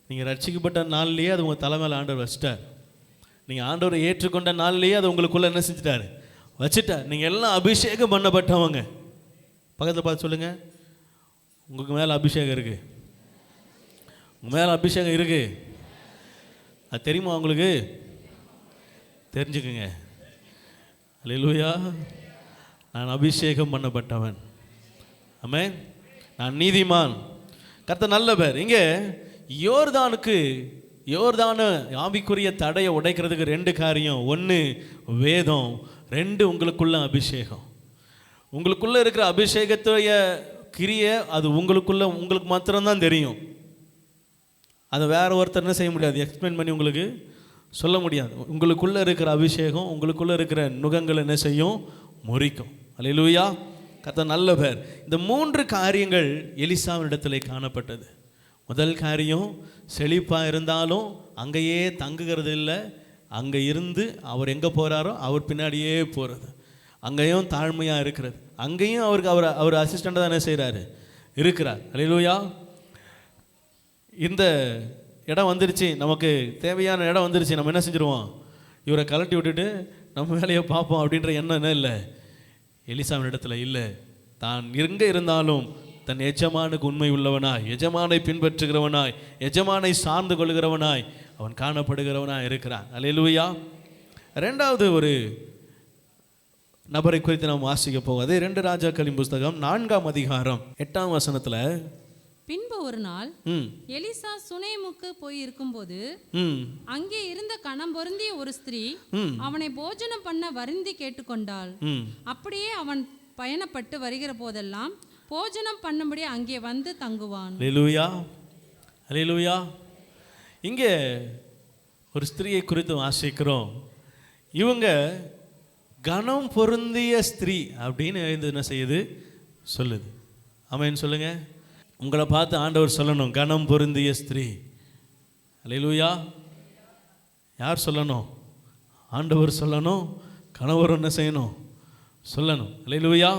நீங்கள் ரட்சிக்கப்பட்ட நாள்லேயே அது உங்கள் தலை மேலே ஆண்டவர் வச்சிட்டார். நீங்கள் ஆண்டவரை ஏற்றுக்கொண்ட நாள்லேயே அது உங்களுக்குள்ளே என்ன செஞ்சிட்டார், வச்சுட்டார். நீங்கள் எல்லாம் அபிஷேகம் பண்ணப்பட்டவங்க. பக்கத்தில் பார்த்து சொல்லுங்கள், உங்களுக்கு மேலே அபிஷேகம் இருக்குது. உங்கள் மேலே அபிஷேகம் இருக்குது. அது தெரியுமா உங்களுக்கு? தெரிஞ்சுக்குங்க. அல்லேலூயா. நான் அபிஷேகம் பண்ணப்பட்டவன். ஆமென். நான் நீதிமான். கர்த்தர் நல்லவர். இங்கே யோர்தான ஆவிக்குரிய தடையை உடைக்கிறதுக்கு ரெண்டு காரியம். ஒன்று வேதம், ரெண்டு உங்களுக்குள்ள அபிஷேகம். உங்களுக்குள்ளே இருக்கிற அபிஷேகத்துடைய கிரியை அது உங்களுக்கு மாத்திரம்தான் தெரியும். அதை வேற ஒருத்தர் என்ன செய்ய முடியாது, எக்ஸ்பிளைன் பண்ணி உங்களுக்கு சொல்ல முடியாது. உங்களுக்குள்ளே இருக்கிற அபிஷேகம் உங்களுக்குள்ளே இருக்கிற நுகங்கள் என்ன செய்யும், முறிக்கும். அல்லேலூயா. கர்த்தர் நல்லவர். இந்த மூன்று காரியங்கள் எலிசாவினிடத்திலே காணப்பட்டது. முதல் காரியம், செழிப்பாக இருந்தாலும் அங்கேயே தங்குகிறது இல்லை, அங்கே இருந்து அவர் எங்கே போகிறாரோ அவர் பின்னாடியே போகிறது. அங்கேயும் தாழ்மையாக இருக்கிறது, அங்கேயும் அவர் அசிஸ்டண்ட்டாக தான் என்ன செய்கிறாரு, இருக்கிறார். அல்லேலூயா. இந்த இடம் வந்துருச்சு, நமக்கு தேவையான இடம் வந்துருச்சு, நம்ம என்ன செஞ்சுருவோம், இவரை கலட்டி விட்டுட்டு நம்ம வேலையை பார்ப்போம் அப்படின்ற எண்ணம் என்ன இல்லை, எலிசாவின் இடத்துல இல்லை. தான் எங்கே இருந்தாலும் தன் எஜமானுக்கு உண்மை உள்ளவனாய், எஜமானை பின்பற்றுகிறவனாய், எஜமானை சார்ந்து கொள்கிறவனாய் அவன் காணப்படுகிறவனாய் இருக்கிறான். அல்லேலூயா. ரெண்டாவது ஒரு நபரை குறித்து நாம் வாசிக்க போவோம். அதே 2 ராஜாக்களின் புஸ்தகம் 4ஆம் அதிகாரம் 8ஆம் வசனத்துல, பின்பு ஒரு நாள் எலிசா சுனேமுக்கு போய் இருக்கும்போது அங்கே இருந்த கணம் பொருந்திய ஒரு ஸ்திரீ அவனை போஜனம் பண்ண வருந்தி கேட்டுக்கொண்டாள். அப்படியே அவன் பயணப்பட்டு வருகிற போதெல்லாம் போஜனம் பண்ணும்படி அங்கே வந்து தங்குவான். அல்லேலூயா. அல்லேலூயா. இங்கே ஒரு ஸ்திரீயை குறித்து வாசிக்கிறோம். இவங்க கனம் பொருந்திய ஸ்திரீ அப்படின்னு என்ன செய்யுது, சொல்லுது. ஆமென் சொல்லுங்க. உங்களை பார்த்து ஆண்டவர் சொல்லணும், கனம் பொருந்திய ஸ்திரீ. அல்லேலூயா. யார் சொல்லணும்? ஆண்டவர் சொல்லணும். கணவர் என்ன செய்யணும்? சொல்லணும். அல்லேலூயா.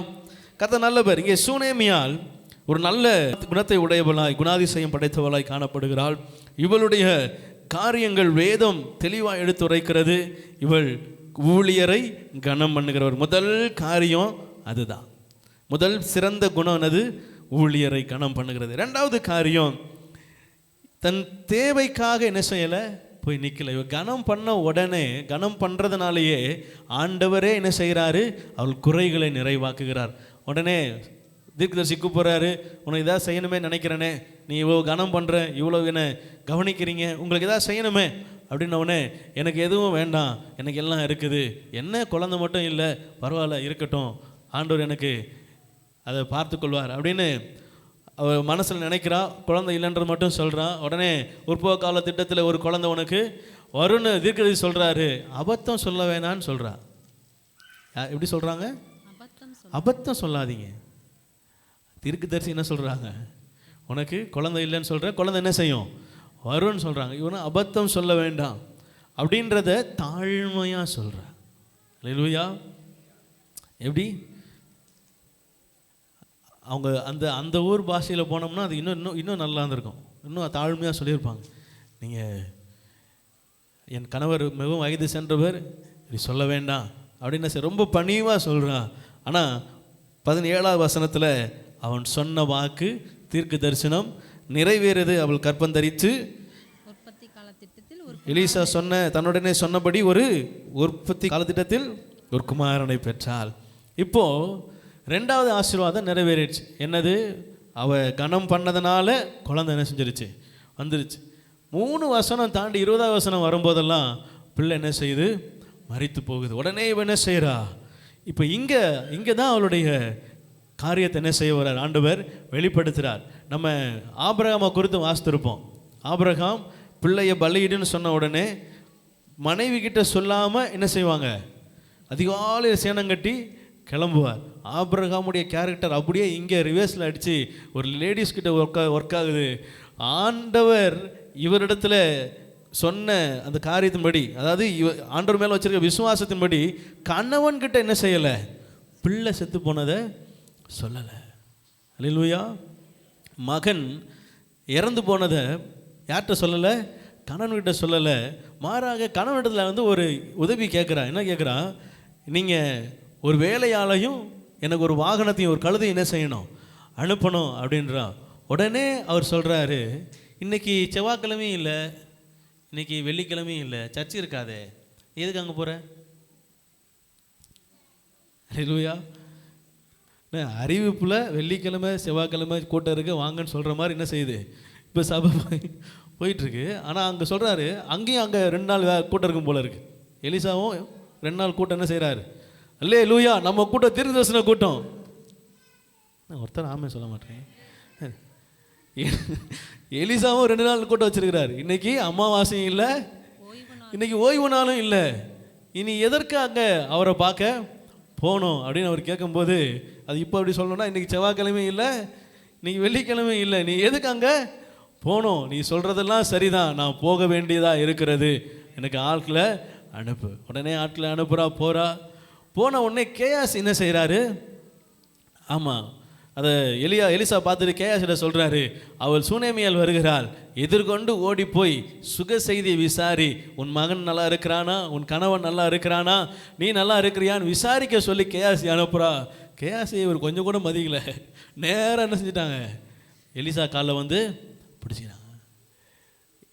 கர்த்தர் நல்லவர். இங்கே சூனேமியால் ஒரு நல்ல குணத்தை உடையவளாய், குணாதிசயம் படைத்தவளாய் காணப்படுகிறாள். இவளுடைய காரியங்கள் வேதம் தெளிவாக எடுத்துரைக்கிறது. இவள் ஊழியரை கனம் பண்ணுகிறவர். முதல் காரியம் அதுதான். முதல் சிறந்த குணம் அது ஊழியரை கனம் பண்ணுகிறது. ரெண்டாவது காரியம், தன் தேவைக்காக என்ன செய்யலை, போய் நிற்கல. இவ கனம் பண்ண உடனே, கனம் பண்ணுறதுனாலேயே ஆண்டவரே என்ன செய்கிறாரு, அவள் குறைகளை நிறைவாக்குகிறார். உடனே தீர்க்கதரிசி கூப்பிட்றாரு, உனக்கு எதாவது செய்யணுமே நினைக்கிறேனே, நீ இவ்வளோ கனம் பண்ணுற, இவ்வளோ என்ன கவனிக்கிறீங்க, உங்களுக்கு எதாவது செய்யணுமே அப்படின்ன உடனே, எனக்கு எதுவும் வேண்டாம், எனக்கு எல்லாம் இருக்குது, என்ன குழந்தை மட்டும் இல்லை, பரவாயில்ல இருக்கட்டும், ஆண்டவர் எனக்கு அதை பார்த்துக்கொள்வார் அப்படின்னு அவள் மனசில் நினைக்கிறா. குழந்தை இல்லைன்றது மட்டும் சொல்கிறான். உடனே உற்பவ கால திட்டத்தில் ஒரு குழந்தை உனக்கு வரும்னு தீர்க்கதரிசி சொல்கிறாரு. அபத்தம் சொல்ல வேணான்னு சொல்கிறா. எப்படி சொல்கிறாங்க? அபத்தம் சொல்லாதீங்க. தீர்க்கதரிசி என்ன சொல்கிறாங்க? உனக்கு குழந்தை இல்லைன்னு சொல்கிற, குழந்தை என்ன செய்யும், வரும்னு சொல்கிறாங்க. இவனை அபத்தம் சொல்ல வேண்டாம் அப்படின்றத தாழ்மையாக சொல்கிறா. அல்லேலூயா. எப்படி அவங்க அந்த ஊர் பாஷையில் போனோம்னா அது இன்னும் நல்லா இருந்திருக்கும். இன்னும் தாழ்மையாக சொல்லியிருப்பாங்க. நீங்கள் என் கணவர் மிகவும் வயது சென்றவர், இப்படி சொல்ல வேண்டாம் அப்படின்னு ரொம்ப பணிவாக சொல்கிறான். ஆனால் 17ஆவது வசனத்தில் அவன் சொன்ன வாக்கு தீர்க்க தரிசனம் நிறைவேறது. அவள் கற்பந்தரித்து உற்பத்தி காலத்திட்டத்தில் எலிசா தன்னுடனே சொன்னபடி ஒரு உற்பத்தி காலத்திட்டத்தில் ஒரு குமாரனை பெற்றாள். இப்போது ரெண்டாவது ஆசீர்வாதம் நிறைவேறிடுச்சு. என்னது? அவள் கனம் பண்ணதுனால குழந்தை என்ன செஞ்சிருச்சு, வந்துருச்சு. 3 வசனம் தாண்டி 20ஆவது வசனம் வரும்போதெல்லாம் பிள்ளை என்ன செய்யுது, மரித்து போகுது. உடனே இவன் என்ன செய்கிறா, இப்போ இங்கே தான் அவளுடைய காரியத்தை என்ன செய்ய வர்றார், ஆண்டவர் வெளிப்படுத்துகிறார். நம்ம ஆபிரகாமை குறித்து வாசித்திருப்போம். ஆபிரகாம் பிள்ளையை பலியிடுன்னு சொன்ன உடனே மனைவி கிட்ட சொல்லாமல் என்ன செய்வாங்க, அதிகாலையில் சேனம் கட்டி கிளம்புவார். ஆபிரகாமுடைய கேரக்டர் அப்படியே இங்கே ரிவர்ஸில் அடித்து ஒரு லேடிஸ் கிட்ட ஒர்க் ஆகுது. ஆண்டவர் இவரிடத்துல சொன்ன அந்த காரியத்தின்படி, அதாவது ஆண்டவர் மேலே வச்சிருக்க விசுவாசத்தின்படி கணவன்கிட்ட என்ன செய்யலை, பிள்ளை செத்து போனதை சொல்லலை. அல்லேலூயா. மகன் இறந்து போனதை யார்கிட்ட சொல்லலை, கணவன்கிட்ட சொல்லலை. மாறாக கணவனிடத்தில் ஒரு உதவி கேட்குறான். என்ன கேட்குறான், நீங்கள் ஒரு வேலையாளையும் எனக்கு ஒரு வாகனத்தையும் ஒரு கழுதையும் என்ன செய்யணும், அனுப்பணும் அப்படின்றான். உடனே அவர் சொல்கிறாரு, இன்றைக்கி செவ்வாய்க்கிழமையும் இல்லை, இன்றைக்கி வெள்ளிக்கிழமையும் இல்லை, சர்ச்சு இருக்காதே, எதுக்கு அங்கே போகிற? அல்லேலூயா. அறிவிப்பில் வெள்ளிக்கிழமை செவ்வாய்க்கிழமை கூட்டம் இருக்குது வாங்கன்னு சொல்கிற மாதிரி என்ன செய்யுது, இப்போ சபை போயிட்டுருக்கு. ஆனால் அங்கே சொல்கிறாரு, அங்கேயும் அங்கே 2 நாள் கூட்டம் இருக்கும் போல இருக்குது. எலிசாவும் 2 நாள் கூட்டம் என்ன செய்கிறாரு, அல்லேலூயா, நம்ம கூட்டம் தீர்க்கதரிசன கூட்டம். ஒருத்தர் ஆமே சொல்ல மாட்டேன். எலிசாவும் 2 நாள் கூட்டம் வச்சிருக்கிறார். இன்னைக்கு அமாவாசையும் இல்லை, இன்னைக்கு ஓய்வு நாளும் இல்லை. இனி எதற்கு அங்கே அவரை பார்க்க போகணும் அப்படின்னு அவர் கேட்கும்போது, அது இப்போ அப்படி சொல்லணும்னா, இன்றைக்கி செவ்வாய்க்கிழமையும் இல்லை, இன்றைக்கி வெள்ளிக்கிழமையும் இல்லை, நீ எதுக்கு அங்கே போகணும், நீ சொல்கிறதெல்லாம் சரிதான், நான் போக வேண்டியதாக இருக்கிறது, எனக்கு ஆட்களை அனுப்பு. உடனே ஆட்களை அனுப்புகிறா, போன உடனே கேயாஸ் என்ன செய்கிறாரு, ஆமாம் அதை எலிசா பார்த்துட்டு கேயாசிட சொல்கிறாரு, அவள் சூனேமியால் வருகிறாள், எதிர்கொண்டு ஓடி போய் சுக செய்தியை விசாரி, உன் மகன் நல்லா இருக்கிறானா, உன் கணவன் நல்லா இருக்கிறானா, நீ நல்லா இருக்கிறியான்னு விசாரிக்க சொல்லி கேயாசி அனுப்புகிறா. கேயாசி இவர் கொஞ்சம் கூட மதிக்கல, நேராக என்ன செஞ்சிட்டாங்க, எலிசா காலை பிடிச்சிக்கிறாங்க.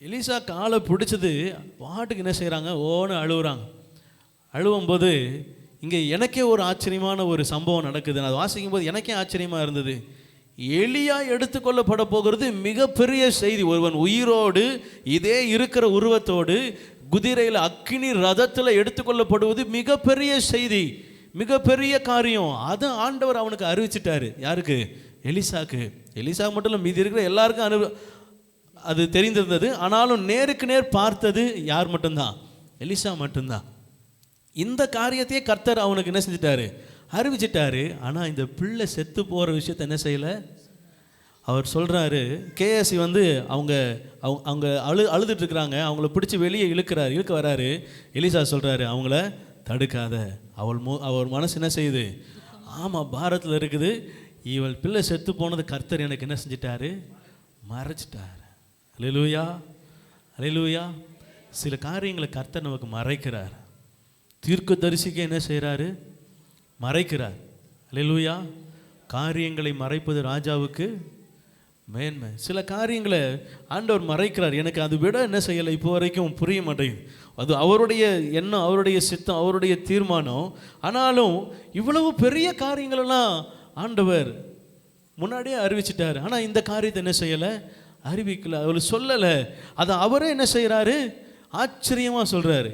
எலிசா காலை பிடிச்சது பாட்டுக்கு என்ன செய்கிறாங்க, ஓன்னு அழுகுறாங்க. அழுவும்போது இங்கே எனக்கே ஒரு ஆச்சரியமான ஒரு சம்பவம் நடக்குது. நான் வாசிக்கும் போது எனக்கே ஆச்சரியமாக இருந்தது. எலியா எடுத்துக்கொள்ளப்பட போகிறது மிகப்பெரிய செய்தி. ஒருவன் உயிரோடு இதே இருக்கிற உருவத்தோடு குதிரையில் அக்கினி ரதத்தில் எடுத்துக்கொள்ளப்படுவது மிகப்பெரிய செய்தி, மிகப்பெரிய காரியம். அதை ஆண்டவர் அவனுக்கு அறிவிச்சிட்டாரு. யாருக்கு? எலிசாக்கு. எலிசா மட்டும் இல்லை, மீதி இருக்கிற எல்லாருக்கும் அது தெரிந்திருந்தது. ஆனாலும் நேருக்கு நேர் பார்த்தது யார் மட்டும்தான்? எலிசா மட்டும்தான். இந்த காரியத்தையே கர்த்தர் அவனுக்கு என்ன செஞ்சிட்டாரு, அறிவிச்சிட்டாரு. ஆனால் இந்த பிள்ளை செத்து போகிற விஷயத்தை என்ன செய்யலை. அவர் சொல்கிறாரு, கேஎஸ்சி வந்து அவங்க அவங்க அழுதுட்டு இருக்கிறாங்க, அவங்கள பிடிச்சி வெளியே இழுக்க வராரு. எலிசா சொல்கிறாரு, அவங்கள தடுக்காத, அவர் மனசு என்ன செய்யுது, ஆமாம் பாரத்தில் இருக்குது. இவள் பிள்ளை செத்து போனது கர்த்தர் எனக்கு என்ன செஞ்சிட்டாரு, மறைச்சிட்டார். அல்லேலூயா, அல்லேலூயா. சில காரியங்களை கர்த்தர் நமக்கு மறைக்கிறார். தீர்க்கதரிசிக்கு என்ன செய்கிறாரு, மறைக்கிறார். அல்லேலூயா. காரியங்களை மறைப்பது ராஜாவுக்கு மேன்மை. சில காரியங்களை ஆண்டவர் மறைக்கிறார். எனக்கு அது விட என்ன செய்யலை, இப்போ வரைக்கும் புரிய மாட்டேங்குது. அது அவருடைய எண்ணம், அவருடைய சித்தம், அவருடைய தீர்மானம். ஆனாலும் இவ்வளவு பெரிய காரியங்களெல்லாம் ஆண்டவர் முன்னாடியே அறிவிச்சிட்டார். ஆனால் இந்த காரியத்தை என்ன செய்யலை, அறிவிக்கல, அவர் சொல்லலை. அதை அவரே என்ன செய்கிறாரு, ஆச்சரியமாக சொல்கிறாரு.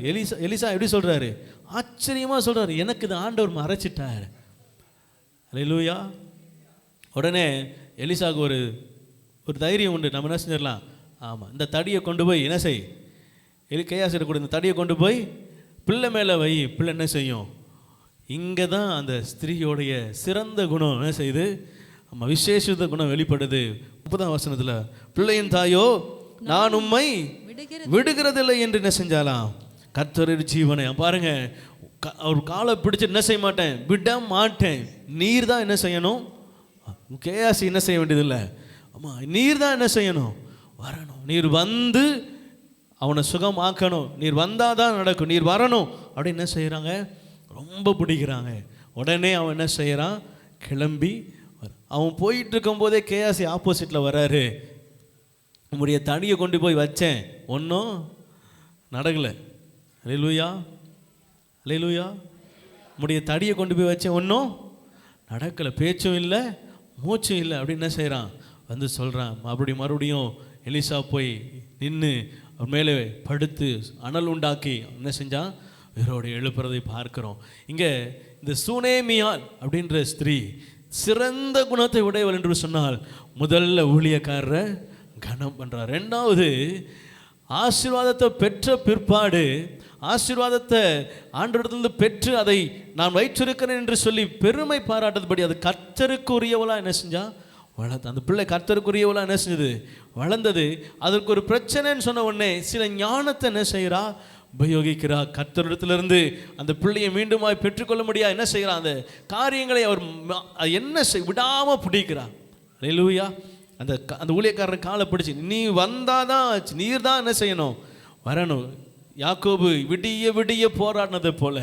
எலிசா எப்படி சொல்கிறாரு, ஆச்சரியமாக சொல்கிறாரு, எனக்கு இது ஆண்டவர் மறைச்சிட்டார். அல்லேலூயா. உடனே எலிசாவுக்கு ஒரு தைரியம் உண்டு. நம்ம என்ன செஞ்சிடலாம், ஆமாம் இந்த தடியை கொண்டு போய் என்ன செய், கேயாசிட்ட கூட இந்த தடியை கொண்டு போய் பிள்ளை மேலே வை, பிள்ளை என்ன செய்யும். இங்கே தான் அந்த ஸ்திரீயோடைய சிறந்த குணம் என்ன செய்யுது, ஆமாம் விசேஷித்த குணம் வெளிப்படுது. 30ஆம் வசனத்தில், பிள்ளையின் தாயோ நான் உம்மை விடுகிறதில்லை என்று என்ன செஞ்சாலாம், கர்த்தர் ஜீவனை. பாருங்க, அவர் காலை பிடிச்சி என்ன செய்ய மாட்டேன், விட மாட்டேன். நீர் தான் என்ன செய்யணும், கேயாசி என்ன செய்ய வேண்டியதில்லை, ஆமாம் நீர் தான் என்ன செய்யணும், வரணும். நீர் வந்து அவனை சுகமாக்கணும், நீர் வந்தால் தான் நடக்கும், நீர் வரணும் அப்படின்னு என்ன செய்கிறாங்க, ரொம்ப பிடிக்கிறாங்க. உடனே அவன் என்ன செய்கிறான், கிளம்பி அவன் போயிட்டு இருக்கும்போதே கேயாசி ஆப்போசிட்டில் வராரு. உம்முடைய தடியை கொண்டு போய் வச்சேன், ஒன்றும் நடக்கலை. அல்லேலூயா, அல்லேலூயா. உம்முடைய தடியை கொண்டு போய் வச்சேன், ஒன்றும் நடக்கலை, பேச்சும் இல்லை மூச்சும் இல்லை அப்படின்னு என்ன செய்கிறான், வந்து சொல்கிறான். மறுபடியும் எலிசா போய் நின்று அவர் மேலே படுத்து அனல் உண்டாக்கி என்ன செஞ்சான், உயிரோடு எழுப்புறதை பார்க்கிறோம். இங்கே இந்த சூனேமியால் அப்படின்ற ஸ்திரீ சிறந்த குணத்தை உடையவள் என்று சொன்னால், முதல்ல ஊழியக்காரரை கனம் பண்ணுறார். ரெண்டாவது, ஆசீர்வாதத்தை பெற்ற பிற்பாடு ஆசீர்வாதத்தை ஆண்டவரிடத்திலிருந்து பெற்று அதை நான் வைத்திருக்கிறேன் என்று சொல்லி பெருமை பாராட்டதுபடி அது கர்த்தருக்கு உரியவளாக என்ன செஞ்சா, வளர்ந்து. அந்த பிள்ளை கர்த்தருக்குரியவளாக என்ன செஞ்சது, வளர்ந்தது. அதற்கு ஒரு பிரச்சனைன்னு சொன்ன உடனே சில ஞானத்தை என்ன செய்கிறா, உபயோகிக்கிறா. கர்த்தரிடத்திலிருந்து அந்த பிள்ளையை மீண்டுமாய் பெற்றுக்கொள்ள முடியாது என்ன செய்கிறா, அந்த காரியங்களை அவர் என்ன விடாமல் பிடிக்கிறார். அல்லேலூயா. அந்த ஊழியக்காரன் காலை பிடிச்சி, நீ வந்தாதான், நீர் தான் என்ன செய்யணும், வரணும். யாக்கோபு விடிய விடிய போராடினதை போல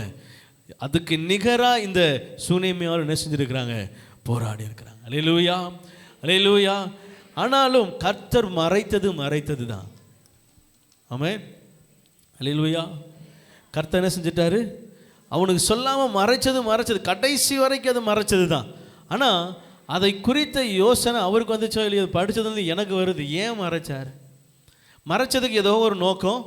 அதுக்கு நிகராக இந்த சூனேமியால் என்ன செஞ்சுருக்கிறாங்க, போராடி இருக்கிறாங்க. அல்லேலூயா, அல்லேலூயா. ஆனாலும் கர்த்தர் மறைத்தது தான். ஆமென், அல்லேலூயா. கர்த்தர் என்ன செஞ்சிட்டாரு, அவனுக்கு சொல்லாமல் மறைச்சது கடைசி வரைக்கும் அது மறைச்சது தான். ஆனால் அதை குறித்த யோசனை அவருக்கு வந்துச்சோ இல்லையோ, படித்தது வந்து எனக்கு வருது. ஏன் மறைச்சார், மறைச்சதுக்கு ஏதோ ஒரு நோக்கம்,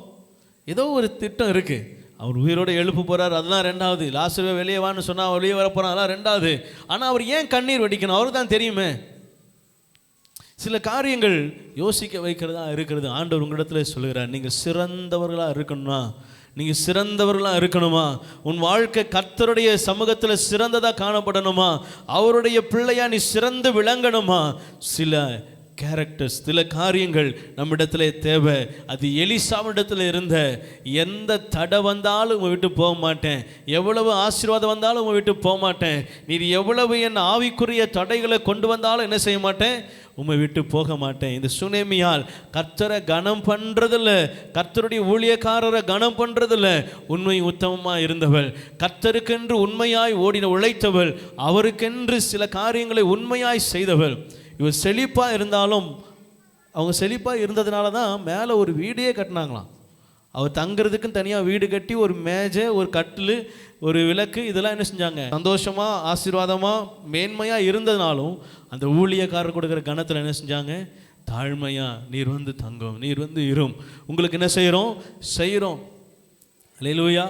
ஏதோ ஒரு திட்டம் இருக்குது. அவர் உயிரோடு எழுப்பு போகிறார், அதெல்லாம் ரெண்டாவது. லாசருவே வெளியே வான்னு சொன்னால் வெளியே வர போகிறான், அதெல்லாம் ரெண்டாவது. ஆனால் அவர் ஏன் கண்ணீர் வடிக்கணும், அவருக்கு தான் தெரியுமே. சில காரியங்கள் யோசிக்க வைக்கிறதா இருக்கிறது. ஆண்டவர் உங்களிடத்தில் சொல்லுகிறார், நீங்கள் சிறந்தவர்களாக இருக்கணுமா, உன் வாழ்க்கை கர்த்தருடைய சமூகத்தில் சிறந்ததாக காணப்படணுமா, அவருடைய பிள்ளையா நீ சிறந்து விளங்கணுமா. சில கேரக்டர்ஸ், சில காரியங்கள் நம்மிடத்தில் தேவை. அது எலிசாவிடத்தில் இருந்த, எந்த தடை வந்தாலும் உங்கள் விட்டு போக மாட்டேன், எவ்வளவு ஆசீர்வாதம் வந்தாலும் உங்கள் விட்டு போக மாட்டேன், நீர் எவ்வளவு என் ஆவிக்குரிய தடைகளை கொண்டு வந்தாலும் என்ன செய்ய மாட்டேன், உம்மை விட்டு போக மாட்டேன். இந்த சுனேமியால் கர்த்தரை கனம் பண்ணுறதில்ல, கர்த்தருடைய ஊழியக்காரரை கனம் பண்ணுறதில்ல, உண்மை உத்தமமாக இருந்தவள், கர்த்தருக்கென்று உண்மையாய் உழைத்தவள், அவருக்கென்று சில காரியங்களை உண்மையாய் செய்தவள். இவர் செழிப்பாக இருந்தாலும், அவங்க செழிப்பாக இருந்ததுனால தான் மேலே ஒரு வீடே கட்டினாங்களாம். அவர் தங்குறதுக்குன்னு தனியாக வீடு கட்டி ஒரு மேஜை, ஒரு கட்டில், ஒரு விளக்கு, இதெல்லாம் என்ன செஞ்சாங்க, சந்தோஷமாக ஆசீர்வாதமாக மேன்மையாக இருந்ததுனாலும் அந்த ஊழியக்காரர் கொடுக்குற கணத்தில் என்ன செஞ்சாங்க, தாழ்மையாக நீர் வந்து தங்கும், நீர் வந்து இரும், உங்களுக்கு என்ன செய்கிறோம். அல்லேலூயா.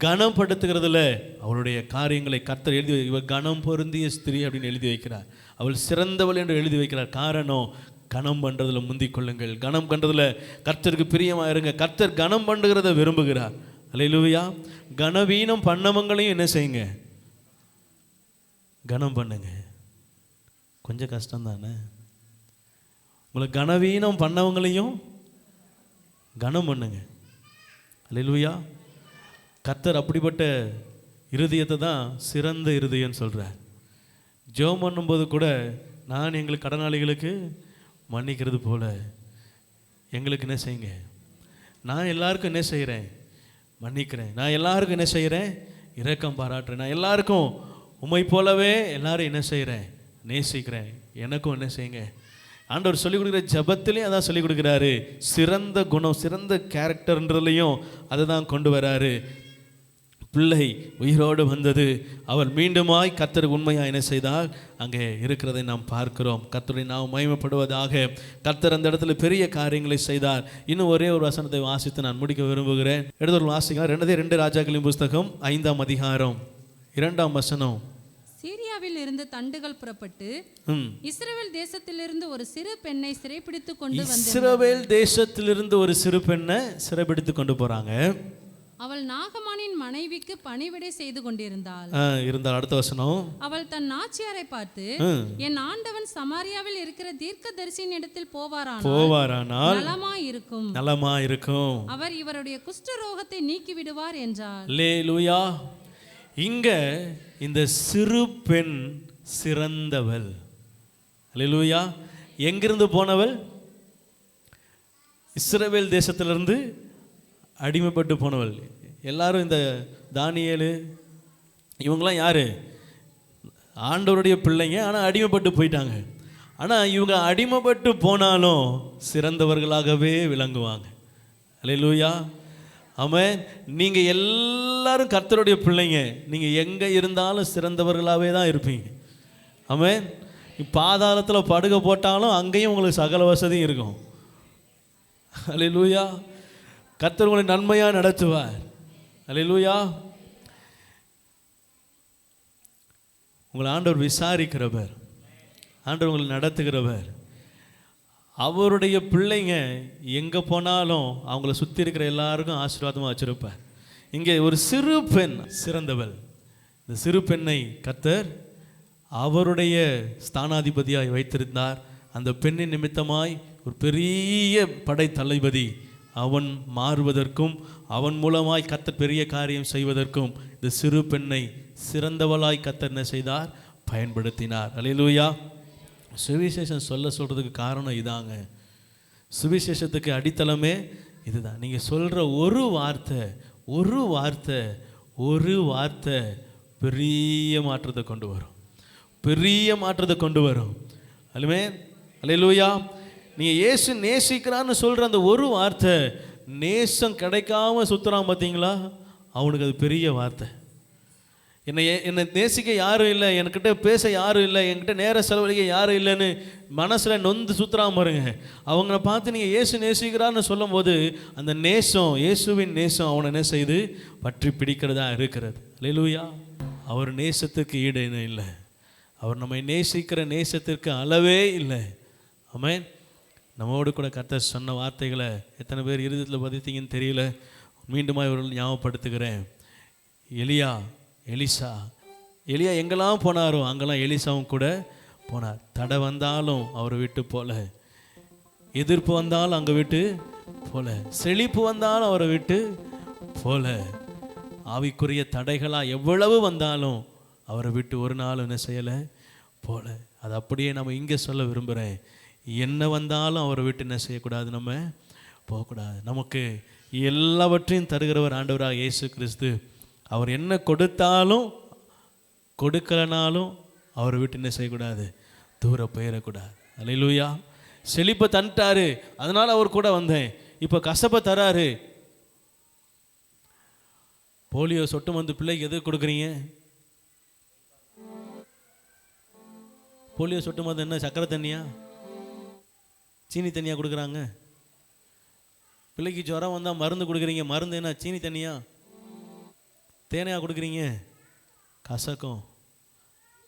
கனப்படுத்துகிறதுல அவளுடைய காரியங்களை கர்த்தர் எழுதி, இவர் கனம் பொருந்திய ஸ்திரீ அப்படின்னு எழுதி வைக்கிறார். அவள் சிறந்தவள் என்று எழுதி வைக்கிறார். காரணம், கனம் பண்ணுறதுல முந்திக் கொள்ளுங்கள், கனம் பண்ணுறதுல கர்த்தருக்கு பிரியமாக இருங்க. கர்த்தர் கனம் பண்ணுகிறத விரும்புகிறார். அல்லேலூயா. கனவீனம் பண்ணவங்களையும் என்ன செய்யுங்க? கனம் பண்ணுங்க. கொஞ்சம் கஷ்டம் தானே? உங்களை கனவீனம் பண்ணவங்களையும் கனம் பண்ணுங்க. அல்லேலூயா. கர்த்தர் அப்படிப்பட்ட இருதயத்தை தான் சிறந்த இருதயம்னு சொல்கிறார். ஜெபம் பண்ணும்போது கூட நான் எங்களுக்கு கடனாளிகளுக்கு மன்னிக்கிறது போல எங்களுக்கு என்ன செய்யுங்க. நான் எல்லாருக்கும் என்ன செய்கிறேன்? மன்னிக்கிறேன். நான் எல்லாருக்கும் என்ன செய்கிறேன்? இரக்கம் பாராட்டுறேன். நான் எல்லாருக்கும் உம்மை போலவே எல்லாரும் என்ன செய்கிறேன்? நேசிக்கிறேன். எனக்கும் என்ன செய்யுங்க. ஆண்டவர் சொல்லிக் கொடுக்குற ஜபத்திலையும் அதான் சொல்லிக் கொடுக்குறாரு. சிறந்த குணம், சிறந்த கேரக்டர்ன்றதுலையும் அதை தான் கொண்டு வராரு. பிள்ளை உயிரோடு வந்தது, அவள் மீண்டுமாய் கர்த்தருக்கு உண்மையாக என்ன செய்தால் அங்கே இருக்கிறதை நாம் பார்க்கிறோம். கர்த்தரை நாம் மகிமைப்படுவதாக. கர்த்தர் அந்த இடத்துல பெரிய காரியங்களை செய்தார். இன்னும் ஒரே ஒரு வசனத்தை வாசித்து நான் முடிக்க விரும்புகிறேன். எடுத்து வாசிக்கலாம். 2 ராஜாக்களின் புஸ்தகம் 5ஆம் அதிகாரம் 2ஆம் வசனம். சீரியாவில் இருந்து தண்டுகள் புறப்பட்டு இஸ்ரவேல் தேசத்திலிருந்து ஒரு சிறு பெண்ணை சிறைப்பிடித்து கொண்டு வந்து இஸ்ரவேல் தேசத்திலிருந்து ஒரு சிறு பெண்ணை சிறைப்பிடித்து கொண்டு போறாங்க. அவள் நாகமானின் மனைவிக்கு பணிவிடை செய்து கொண்டிருந்தாள். அடுத்த வசனம். அவள் தன் நாச்சியாரை பார்த்து, என் ஆண்டவன் சமாரியாவில் இருக்கிற தீர்க்கதரிசியின் இடத்தில் போவாரானால் நலமா இருக்கும், அவர் இவருடைய குஷ்டரோகத்தை நீக்கி விடுவார் என்றார். அல்லேலூயா. இங்க இந்த சிறு பெண் சிறந்தவள். அல்லேலூயா. எங்கிருந்து போனவள்? இஸ்ரவேல் தேசத்திலிருந்து அடிமைப்பட்டு போனவள். எல்லாரும் இந்த தானியேலு இவங்களாம் யார்? ஆண்டவருடைய பிள்ளைங்க. ஆனால் அடிமைப்பட்டு போயிட்டாங்க. ஆனால் இவங்க அடிமைப்பட்டு போனாலும் சிறந்தவர்களாகவே விளங்குவாங்க. அல்லேலூயா. ஆமென். நீங்கள் எல்லாரும் கர்த்தருடைய பிள்ளைங்க. நீங்கள் எங்கே இருந்தாலும் சிறந்தவர்களாகவே தான் இருப்பீங்க. ஆமென். பாதாளத்தில் படுகை போட்டாலும் அங்கேயும் உங்களுக்கு சகல வசதியும் இருக்கும். அல்லேலூயா. கர்த்தர் உங்களை நன்மையாக நடத்துவார். அல்லேலூயா. உங்களை ஆண்டவர் விசாரிக்கிறவர், ஆண்டவர் உங்களை நடத்துகிறவர். அவருடைய பிள்ளைங்க எங்கே போனாலும் அவங்கள சுற்றி இருக்கிற எல்லாருக்கும் ஆசீர்வாதமாக வச்சிருப்பார். இங்கே ஒரு சிறு பெண் சிறந்தவள். இந்த சிறு பெண்ணை கர்த்தர் அவருடைய ஸ்தானாதிபதியாய் வைத்திருந்தார். அந்த பெண்ணின் நிமித்தமாய் ஒரு பெரிய படை தளபதி அவன் மாறுவதற்கும் அவன் மூலமாய் கர்த்தர் பெரிய காரியம் செய்வதற்கும் இந்த சிறு பெண்ணை சிறந்தவளாய் கர்த்தர் என்ன செய்தார்? பயன்படுத்தினார். அல்லேலூயா. சுவிசேஷம் சொல்கிறதுக்கு காரணம் இதாங்க. சுவிசேஷத்துக்கு அடித்தளமே இதுதான். நீங்கள் சொல்கிற ஒரு வார்த்தை பெரிய மாற்றத்தை கொண்டு வரும். பெரிய மாற்றத்தை கொண்டு வரும். அல்லேலூயா. நீங்கள் இயேசு நேசிக்கிறான்னு சொல்கிற அந்த ஒரு வார்த்தை, நேசம் கிடைக்காம சுற்றுறான் பார்த்தீங்களா, அவனுக்கு அது பெரிய வார்த்தை. என்னை நேசிக்க யாரும் இல்லை, என்கிட்ட பேச யாரும் இல்லை, என்கிட்ட நேர செலவழிக்க யாரும் இல்லைன்னு மனசில் நொந்து சுற்றுறாம பாருங்க. அவங்கள பார்த்து நீங்கள் இயேசு நேசிக்கிறான்னு சொல்லும் போது அந்த நேசம், இயேசுவின் நேசம் அவனை என்ன செய்து பற்றி பிடிக்கிறதா இருக்கிறது. அல்லேலூயா. அவர் நேசத்துக்கு ஈடு இல்லை. அவர் நம்மை நேசிக்கிற நேசத்திற்கு அளவே இல்லை. ஆமென். நம்மோடு கூட கர்த்தர் சொன்ன வார்த்தைகளை எத்தனை பேர் இருதயத்தில் பதித்தீங்கன்னு தெரியல. மீண்டுமா இவர்கள் ஞாபகப்படுத்துகிறேன். எலியா எங்கெல்லாம் போனாரோ அங்கெல்லாம் எலிசாவும் கூட போனார். தடை வந்தாலும் அவரை விட்டு போல, எதிர்ப்பு வந்தாலும் அங்கே விட்டு போல, செழிப்பு வந்தாலும் அவரை விட்டு போல, ஆவிக்குரிய தடைகளாக எவ்வளவு வந்தாலும் அவரை விட்டு ஒரு நாள் என்ன செய்யலை போல. அது அப்படியே நம்ம இங்கே சொல்ல விரும்புகிறேன். என்ன வந்தாலும் அவரை விட்டு என்ன செய்யக்கூடாது, நம்ம போகக்கூடாது. நமக்கு எல்லாவற்றையும் தருகிறவர் ஆண்டவராக இயேசு கிறிஸ்து. அவர் என்ன கொடுத்தாலும் கொடுக்கலனாலும் அவரை விட்டு என்ன செய்யக்கூடாது, தூர போயிடக்கூடாது. அல்லேலூயா. செழிப்பை தந்துட்டாரு, அதனால் அவர் கூட வந்தேன். இப்போ கசப்பை தராரு. போலியோ சொட்டு மருந்து பிள்ளைக்கு எது கொடுக்குறீங்க? போலியோ சொட்டு மருந்து என்ன சக்கரை தண்ணியா, சீனி தண்ணியாக கொடுக்குறாங்க? பிள்ளைக்கு ஜுரம் வந்தால் மருந்து கொடுக்குறீங்க, மருந்து என்ன சீனி தண்ணியா, தேனையாக கொடுக்குறீங்க? கசக்கும்.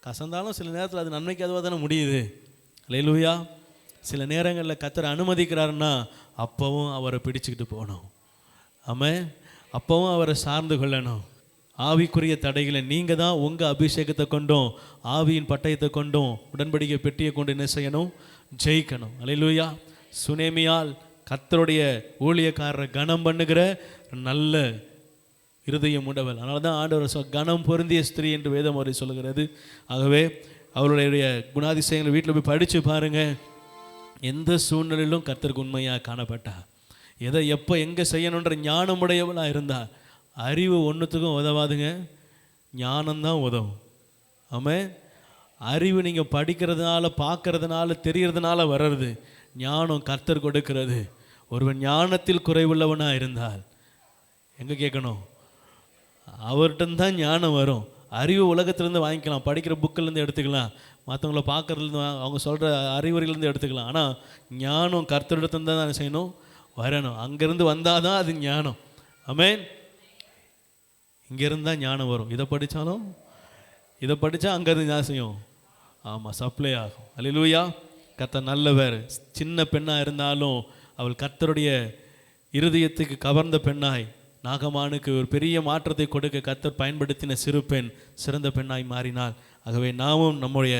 கசந்தாலும் சில நேரத்தில் அது நன்மைக்கு அதுவாக தானே முடியுது. அல்லேலூயா. சில நேரங்களில் கர்த்தர் அனுமதிக்கிறாருன்னா அப்பவும் அவரை பிடிச்சிக்கிட்டு போகணும். ஆமென். அப்பவும் அவரை சார்ந்து கொள்ளணும். ஆவிக்குரிய தடைகளை நீங்கள் தான் உங்கள் அபிஷேகத்தை கொண்டும் ஆவியின் பட்டயத்தை கொண்டும் உடன்படிக்கை பெட்டியை கொண்டு என்ன செய்யணும்? ஜெயிக்கணும். அல்லேலூயா. சுனேமியால் கர்த்தருடைய ஊழியக்காரரை கனம் பண்ணுகிற நல்ல இருதயம் உண்டவள். அதனால தான் ஆண்டவர் கனம் பொருந்திய ஸ்திரீ என்று வேதம் அவரை சொல்லுகிறது. ஆகவே அவருடைய குணாதிசயங்களை வீட்டில் போய் படித்து பாருங்கள். எந்த சூழ்நிலையிலும் கர்த்தருக்கு உண்மையாக காணப்பட்டா, எதை எப்போ எங்கே செய்யணுன்ற ஞானமுடையவளாக இருந்தா. அறிவு ஒன்றுத்துக்கும் உதவாதுங்க, ஞானம்தான் உதவும். ஆமாம். அறிவு நீங்கள் படிக்கிறதுனால பார்க்கறதுனால தெரியறதுனால வர்றது, ஞானம் கர்த்தர் கொடுக்கிறது. ஒருவன் ஞானத்தில் குறைவுள்ளவனாக இருந்தால் எங்கே கேட்கணும்? அவர்கிட்டந்தான் ஞானம் வரும். அறிவு உலகத்திலேருந்து வாங்கிக்கலாம், படிக்கிற புக்கிலேருந்து எடுத்துக்கலாம், மற்றவங்கள பார்க்குறதுலேருந்து அவங்க சொல்கிற அறிவுரையிலேருந்து எடுத்துக்கலாம். ஆனால் ஞானம் கர்த்தரிடத்துலேருந்து தான் செய்யணும், வரணும். அங்கேருந்து வந்தால் தான் அது ஞானம். ஆமென். இங்கேருந்து தான் ஞானம் வரும். இதை படித்தாலும் இதை படித்தா அங்கேருந்து ஞானம் செய்யும். ஆமாம், சப்ளை ஆகும். அல்லேலூயா. கர்த்தர் நல்லவர். சின்ன பெண்ணாக இருந்தாலும் அவள் கர்த்தருடைய இருதயத்துக்கு கவர்ந்த பெண்ணாய், நாகமானுக்கு ஒரு பெரிய மாற்றத்தை கொடுக்க கர்த்தர் பயன்படுத்தின சிறு பெண் சிறந்த பெண்ணாய் மாறினாள். ஆகவே நாமும் நம்முடைய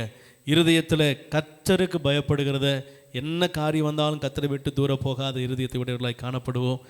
இருதயத்தில் கர்த்தருக்கு பயப்படுகிறத, என்ன காரியம் வந்தாலும் கர்த்தரை விட்டு தூர போகாத இருதயத்தை உடையவர்களாய் காணப்படுவோம்.